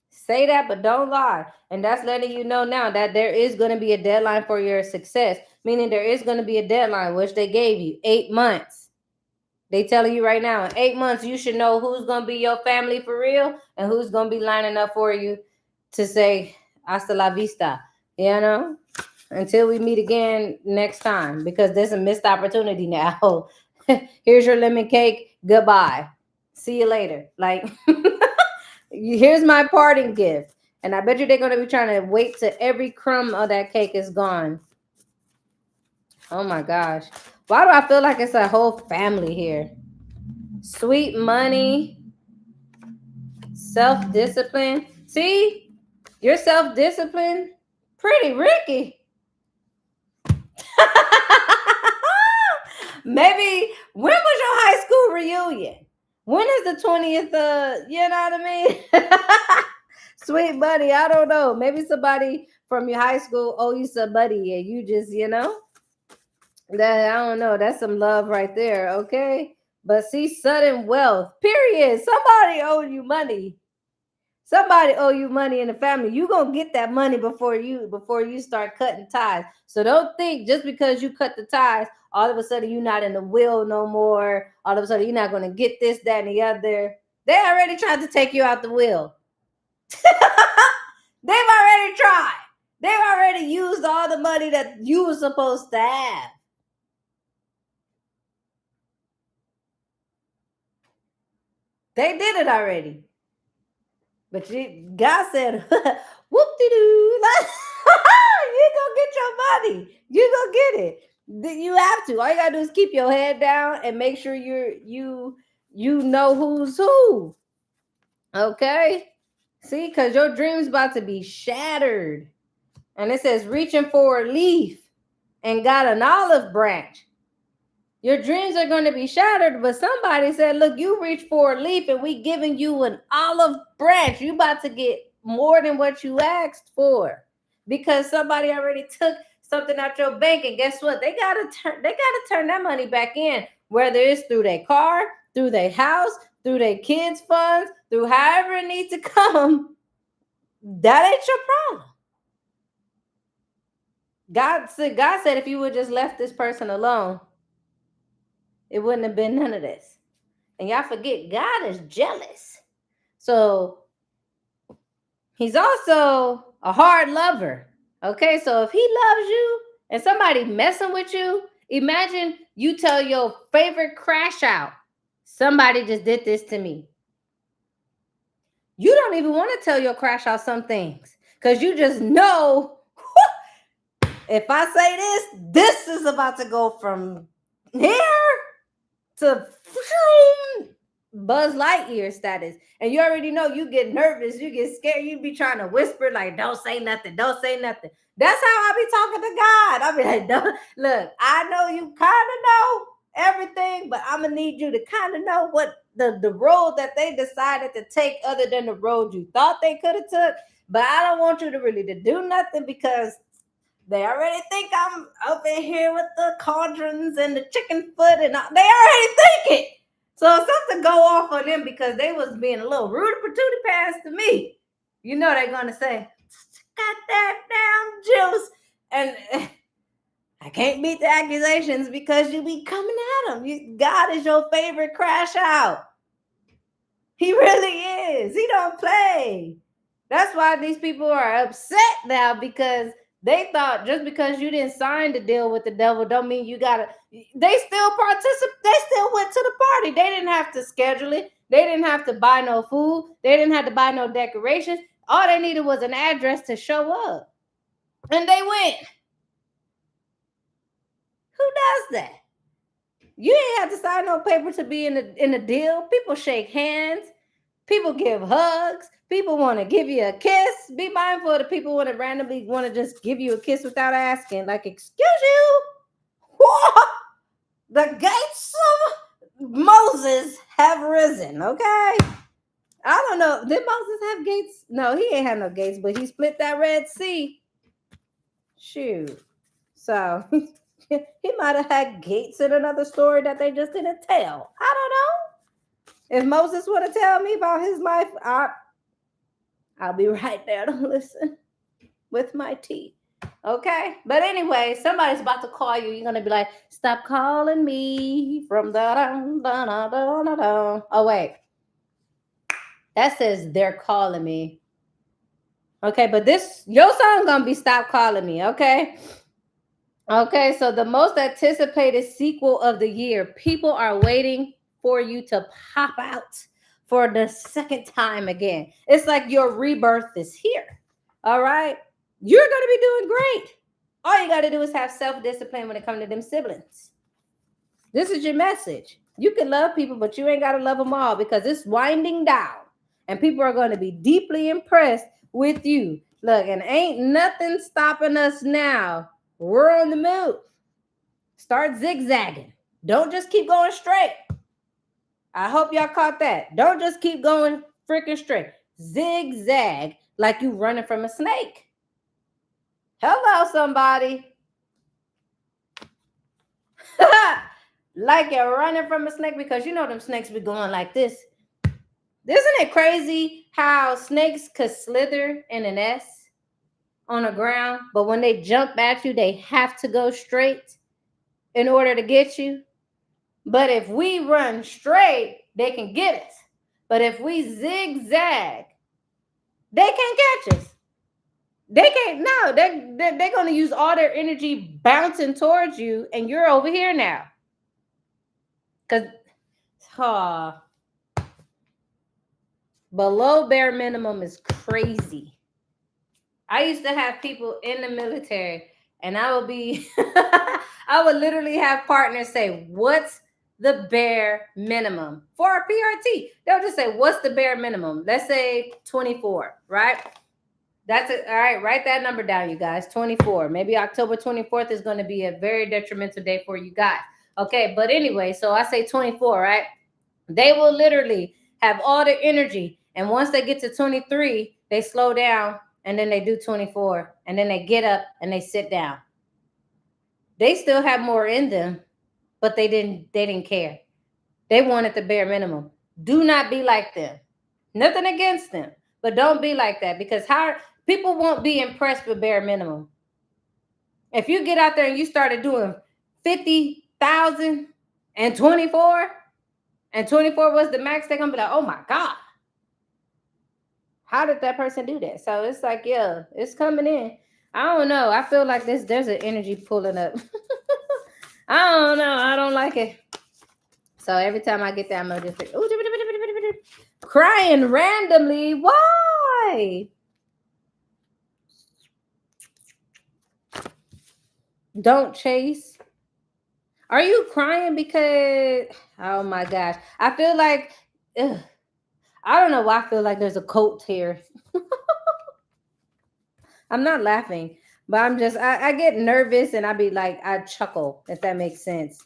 [SPEAKER 1] Say that, but don't lie. And that's letting you know now that there is going to be a deadline for your success, meaning there is going to be a deadline, which they gave you 8 months. They telling you right now, in 8 months, you should know who's going to be your family for real and who's going to be lining up for you to say, hasta la vista, you know, until we meet again next time, because there's a missed opportunity now. Here's your lemon cake. Goodbye. See you later. Like, here's my parting gift. And I bet you they're going to be trying to wait till every crumb of that cake is gone. Oh my gosh. Why do I feel like it's a whole family here? Sweet money, self-discipline. See, your self-discipline, pretty Ricky. Maybe when was your high school reunion? When is the 20th? You know what I mean? Sweet buddy, I don't know. Maybe somebody from your high school owe you some money and you just, that I don't know. That's some love right there, okay? But see, sudden wealth, period. Somebody owe you money. Somebody owe you money in the family. You gonna get that money before you start cutting ties. So don't think just because you cut the ties, all of a sudden you're not in the will no more. All of a sudden you're not gonna get this, that, and the other. They already tried to take you out the will. They've already tried. They've already used all the money that you were supposed to have. They did it already. But God said, whoop-de-doo. You gonna get your money. You gonna get it. You have to. All you gotta do is keep your head down and make sure you know who's who. Okay? See, because your dream's about to be shattered. And it says reaching for a leaf and got an olive branch. Your dreams are going to be shattered, but somebody said, look, you reach for a leaf and we giving you an olive branch. You about to get more than what you asked for, because somebody already took something out your bank, and guess what? They gotta turn that money back in, whether it's through their car, through their house, through their kids' funds, through however it needs to come. That ain't your problem. God said if you would just left this person alone, it wouldn't have been none of this. And y'all forget, God is jealous. So he's also a hard lover. Okay, so if he loves you and somebody messing with you, imagine you tell your favorite crash out, somebody just did this to me. You don't even want to tell your crash out some things because you just know if I say this is about to go from here to Buzz Lightyear status. And you already know you get nervous, you get scared, you be trying to whisper, like, don't say nothing, don't say nothing. That's how I be talking to God. I be like, don't, look, I know you kind of know everything, but I'm gonna need you to kind of know what the road that they decided to take other than the road you thought they could have took. But I don't want you to really to do nothing because they already think I'm up in here with the cauldrons and the chicken foot and all. They already think it. So something go off on them because they was being a little rude patootie pants to me. You know they're gonna say, got that damn juice. And I can't beat the accusations because you be coming at them. God is your favorite crash out. He really is. He don't play. That's why these people are upset now because they thought just because you didn't sign the deal with the devil don't mean you gotta. They still participate. They still went to the party. They didn't have to schedule it. They didn't have to buy no food. They didn't have to buy no decorations. All they needed was an address to show up, and they went. Who does that? You ain't have to sign no paper to be in a deal. People shake hands. People give hugs. People want to give you a kiss. Be mindful of the people want to randomly want to just give you a kiss without asking. Like, excuse you? What? The gates of Moses have risen, okay? I don't know. Did Moses have gates? No, he ain't have no gates, but he split that Red Sea. Shoot. So he might have had gates in another story that they just didn't tell. I don't know. If Moses would have told me about his life, I'll be right there to listen with my tea. Okay? But anyway, somebody's about to call you. You're going to be like, stop calling me from the. Oh, wait. That says they're calling me. Okay, but your song going to be Stop Calling Me. Okay? Okay, so the most anticipated sequel of the year. People are waiting for you to pop out for the second time again. It's like your rebirth is here. All right? You're going to be doing great. All you got to do is have self-discipline when it comes to them siblings. This is your message. You can love people, but you ain't got to love them all because it's winding down. And people are going to be deeply impressed with you. Look, and ain't nothing stopping us now. We're on the move. Start zigzagging. Don't just keep going straight. I hope y'all caught that. Don't just keep going freaking straight. Zigzag like you running from a snake. Hello, somebody. Like you're running from a snake because you know them snakes be going like this. Isn't it crazy how snakes could slither in an S on the ground, but when they jump at you, they have to go straight in order to get you? But if we run straight, they can get us. But if we zigzag, they can't catch us. They can't. No, they're going to use all their energy bouncing towards you, and you're over here now. Because below bare minimum is crazy. I used to have people in the military, and I would literally have partners say, what's the bare minimum for a PRT? They'll just say, what's the bare minimum? Let's say 24, right? That's it. All right, write that number down, you guys. 24. Maybe October 24th is going to be a very detrimental day for you guys. Okay, but anyway, so I say 24, right? They will literally have all the energy. And once they get to 23, they slow down and then they do 24. And then they get up and they sit down. They still have more in them, but they didn't care. They wanted the bare minimum. Do not be like them. Nothing against them, but don't be like that because people won't be impressed with bare minimum. If you get out there and you started doing 50,000, and 24, and 24 was the max, they're gonna be like, oh my God, how did that person do that? So it's like, yeah, it's coming in. I don't know. I feel like there's an energy pulling up. I don't know. I don't like it. So every time I get that, I'm gonna just like, crying randomly. Why? Don't chase. Are you crying because? Oh my gosh, I feel like. Ugh, I don't know why I feel like there's a cult here. I'm not laughing, but I'm just I get nervous and I be like I chuckle if that makes sense.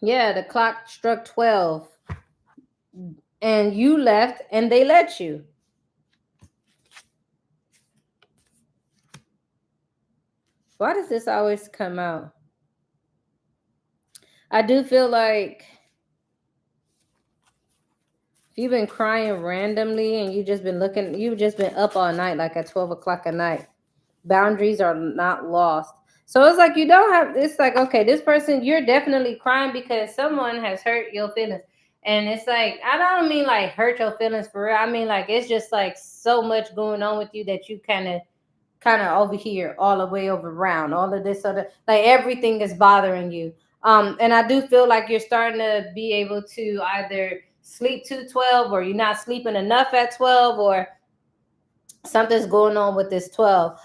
[SPEAKER 1] Yeah, the clock struck 12 and you left and they let you. Why does this always come out? I do feel like if you've been crying randomly and you've just been up all night, like at 12 o'clock at night. Boundaries are not lost. So it's like you don't have, it's like, okay, this person, you're definitely crying because someone has hurt your feelings. And it's like, I don't mean like hurt your feelings for real. I mean like it's just like so much going on with you that you kind of over here, all the way over around, all of this other, like everything is bothering you. And I do feel like you're starting to be able to either sleep to 12 or you're not sleeping enough at 12 or something's going on with this 12.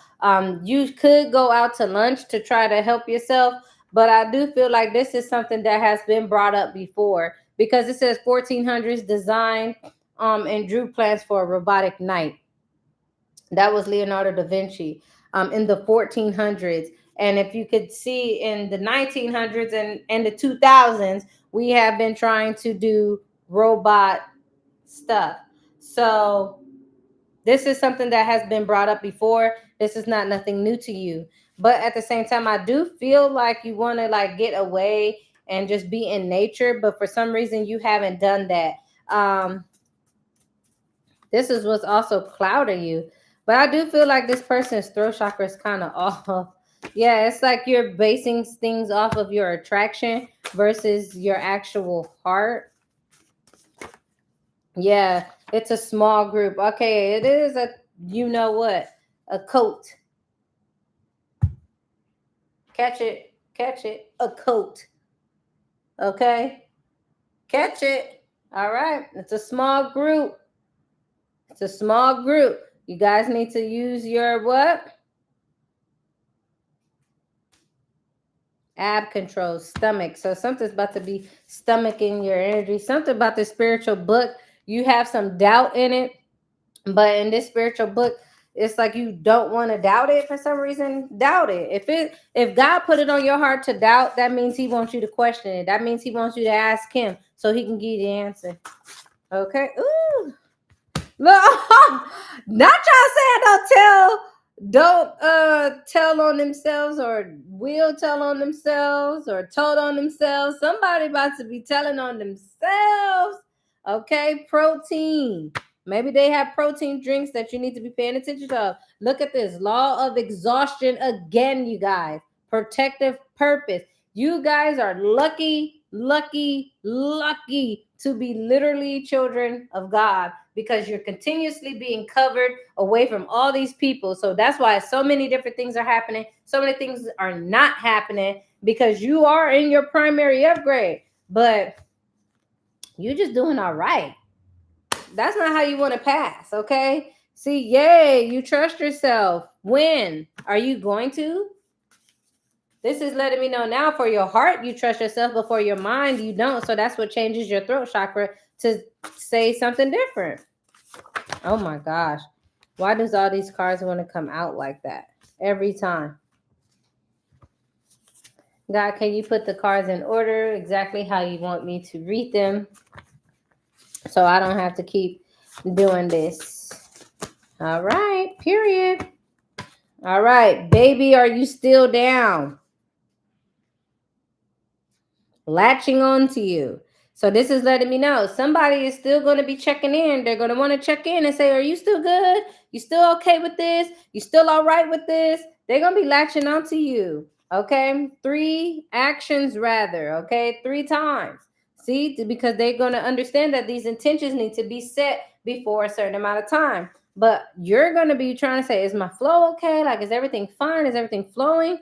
[SPEAKER 1] You could go out to lunch to try to help yourself, but I do feel like this is something that has been brought up before because it says 1400s design and drew plans for a robotic knight. That was Leonardo da Vinci in the 1400s. And if you could see in the 1900s and the 2000s, we have been trying to do robot stuff. So this is something that has been brought up before. This is not nothing new to you. But at the same time, I do feel like you want to like get away and just be in nature. But for some reason, you haven't done that. This is what's also clouding you. But I do feel like this person's throat chakra is kind of off. Yeah, it's like you're basing things off of your attraction versus your actual heart. Yeah, it's a small group. Okay, it is a, you know what, a coat. Catch it, a coat. Okay, catch it. All right, it's a small group. It's a small group. You guys need to use your what? Ab control, stomach. So something's about to be stomaching your energy. Something about the spiritual book. You have some doubt in it. But in this spiritual book, it's like you don't want to doubt it for some reason. Doubt it. If God put it on your heart to doubt, that means He wants you to question it. That means He wants you to ask Him so He can give you the answer. Okay. Ooh. Look, not y'all saying don't tell on themselves or will tell on themselves or told on themselves. Somebody about to be telling on themselves. Okay, protein. Maybe they have protein drinks that you need to be paying attention to. Look at this law of exhaustion again, you guys. Protective purpose. You guys are lucky, lucky, lucky to be literally children of God because you're continuously being covered away from all these people. So that's why so many different things are happening. So many things are not happening because you are in your primary upgrade, but you're just doing all right. That's not how you want to pass, okay? See, yay, you trust yourself. When are you going to? This is letting me know now for your heart, you trust yourself, but for your mind, you don't. So that's what changes your throat chakra to say something different. Oh my gosh. Why does all these cards want to come out like that every time? God, can you put the cards in order exactly how you want me to read them so I don't have to keep doing this? All right, period. All right, baby, are you still down? Latching on to you. So this is letting me know somebody is still going to be checking in. They're going to want to check in and say, are you still good? You still okay with this? You still all right with this? They're going to be latching on to you. Okay, 3 actions rather. Okay, 3 times. See, because they're going to understand that these intentions need to be set before a certain amount of time. But you're going to be trying to say, is my flow okay? Like, is everything fine? Is everything flowing?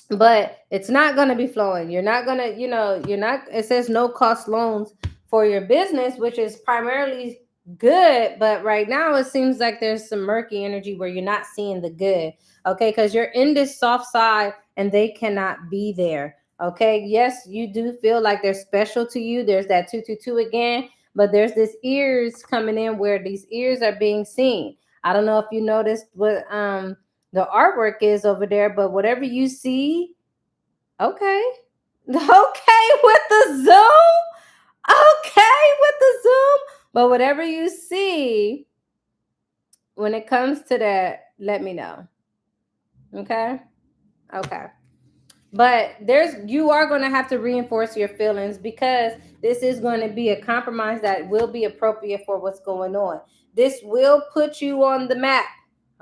[SPEAKER 1] But it's not going to be flowing. You're not going to, you're not, it says no cost loans for your business, which is primarily good. But right now, it seems like there's some murky energy where you're not seeing the good. Okay. Because you're in this soft side and they cannot be there. Okay. Yes, you do feel like they're special to you. There's that 222 again, but there's this ears coming in where these ears are being seen. I don't know if you noticed what, the artwork is over there, but whatever you see, okay. Okay with the zoom. Okay with the zoom. But whatever you see, when it comes to that, let me know. Okay? Okay. But you are going to have to reinforce your feelings because this is going to be a compromise that will be appropriate for what's going on. This will put you on the map.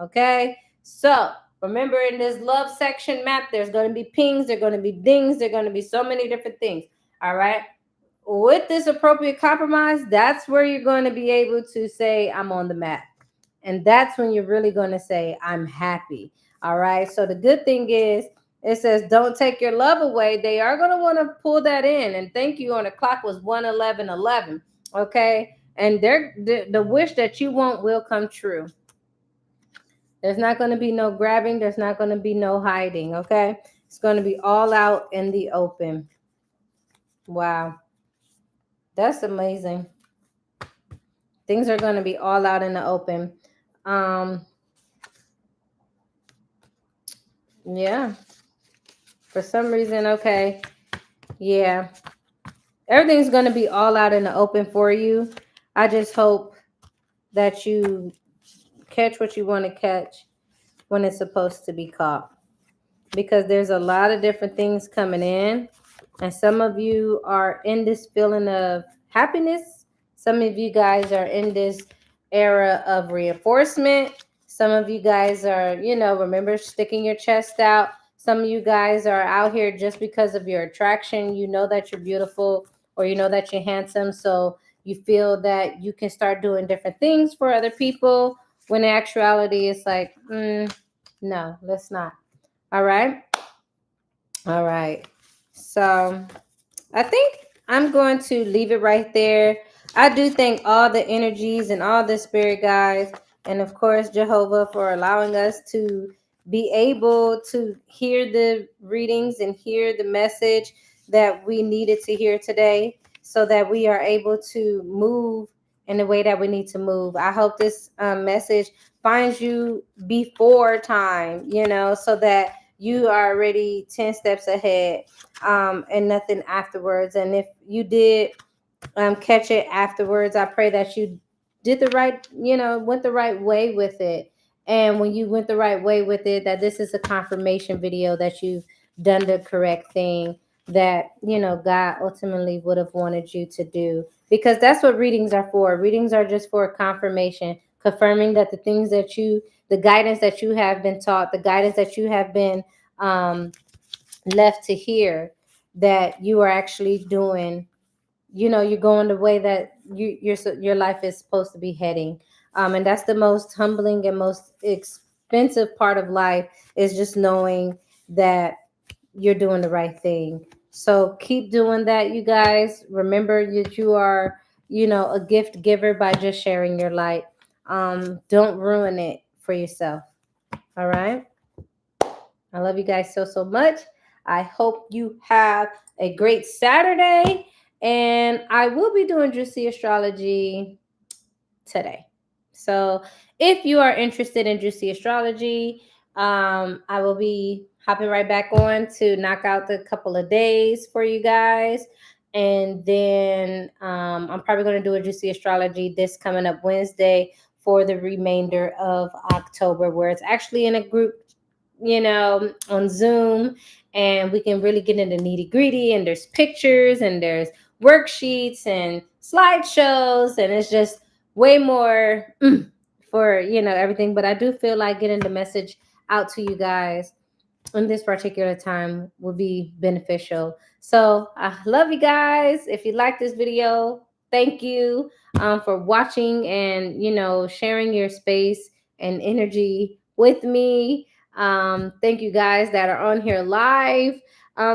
[SPEAKER 1] Okay? So remember, in this love section map, there's going to be pings, there's going to be dings, there's going to be so many different things. All right? With this appropriate compromise, that's where you're going to be able to say, I'm on the map. And that's when you're really going to say, I'm happy. All right? So the good thing is, it says, don't take your love away. They are going to want to pull that in. And thank you on the clock was 1:11:11. Okay? And the wish that you want will come true. There's not going to be no grabbing. There's not going to be no hiding. Okay? It's going to be all out in the open. Wow. That's amazing. Things are going to be all out in the open. Yeah. For some reason, okay. Yeah. Everything's going to be all out in the open for you. I just hope that you catch what you want to catch when it's supposed to be caught. Because there's a lot of different things coming in. And some of you are in this feeling of happiness. Some of you guys are in this era of reinforcement. Some of you guys are, remember sticking your chest out. Some of you guys are out here just because of your attraction. You know that you're beautiful or you know that you're handsome. So you feel that you can start doing different things for other people. When in actuality, it's like, no, let's not. All right. All right. So I think I'm going to leave it right there. I do thank all the energies and all the spirit guides, and of course, Jehovah, for allowing us to be able to hear the readings and hear the message that we needed to hear today so that we are able to move in the way that we need to move. I hope this message finds you before time, so that you are already 10 steps ahead and nothing afterwards. And if you did catch it afterwards, I pray that you did the right, went the right way with it. And when you went the right way with it, that this is a confirmation video that you've done the correct thing that, God ultimately would have wanted you to do. Because that's what readings are for. Readings are just for confirmation, confirming that the guidance that you have been taught, the guidance that you have been left to hear, that you are actually doing, you're going the way that your life is supposed to be heading. And that's the most humbling and most expensive part of life, is just knowing that you're doing the right thing. So keep doing that, you guys. Remember that you are, a gift giver by just sharing your light. Don't ruin it for yourself. All right. I love you guys so, so much. I hope you have a great Saturday. And I will be doing Juicy Astrology today. So if you are interested in Juicy Astrology, I will be hopping right back on to knock out the couple of days for you guys. And then I'm probably going to do a Juicy Astrology this coming up Wednesday for the remainder of October, where it's actually in a group, on Zoom, and we can really get into nitty gritty, and there's pictures and there's worksheets and slideshows, and it's just way more for, everything. But I do feel like getting the message out to you guys in this particular time will be beneficial. So I love you guys. If you like this video, thank you for watching and sharing your space and energy with me. Thank you guys that are on here live,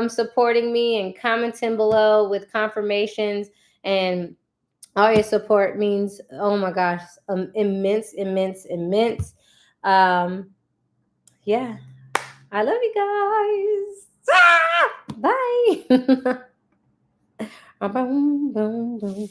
[SPEAKER 1] supporting me and commenting below with confirmations, and all your support means, oh my gosh, immense, immense, immense. um yeah, I love you guys. Ah! Bye. Boom, boom, boom.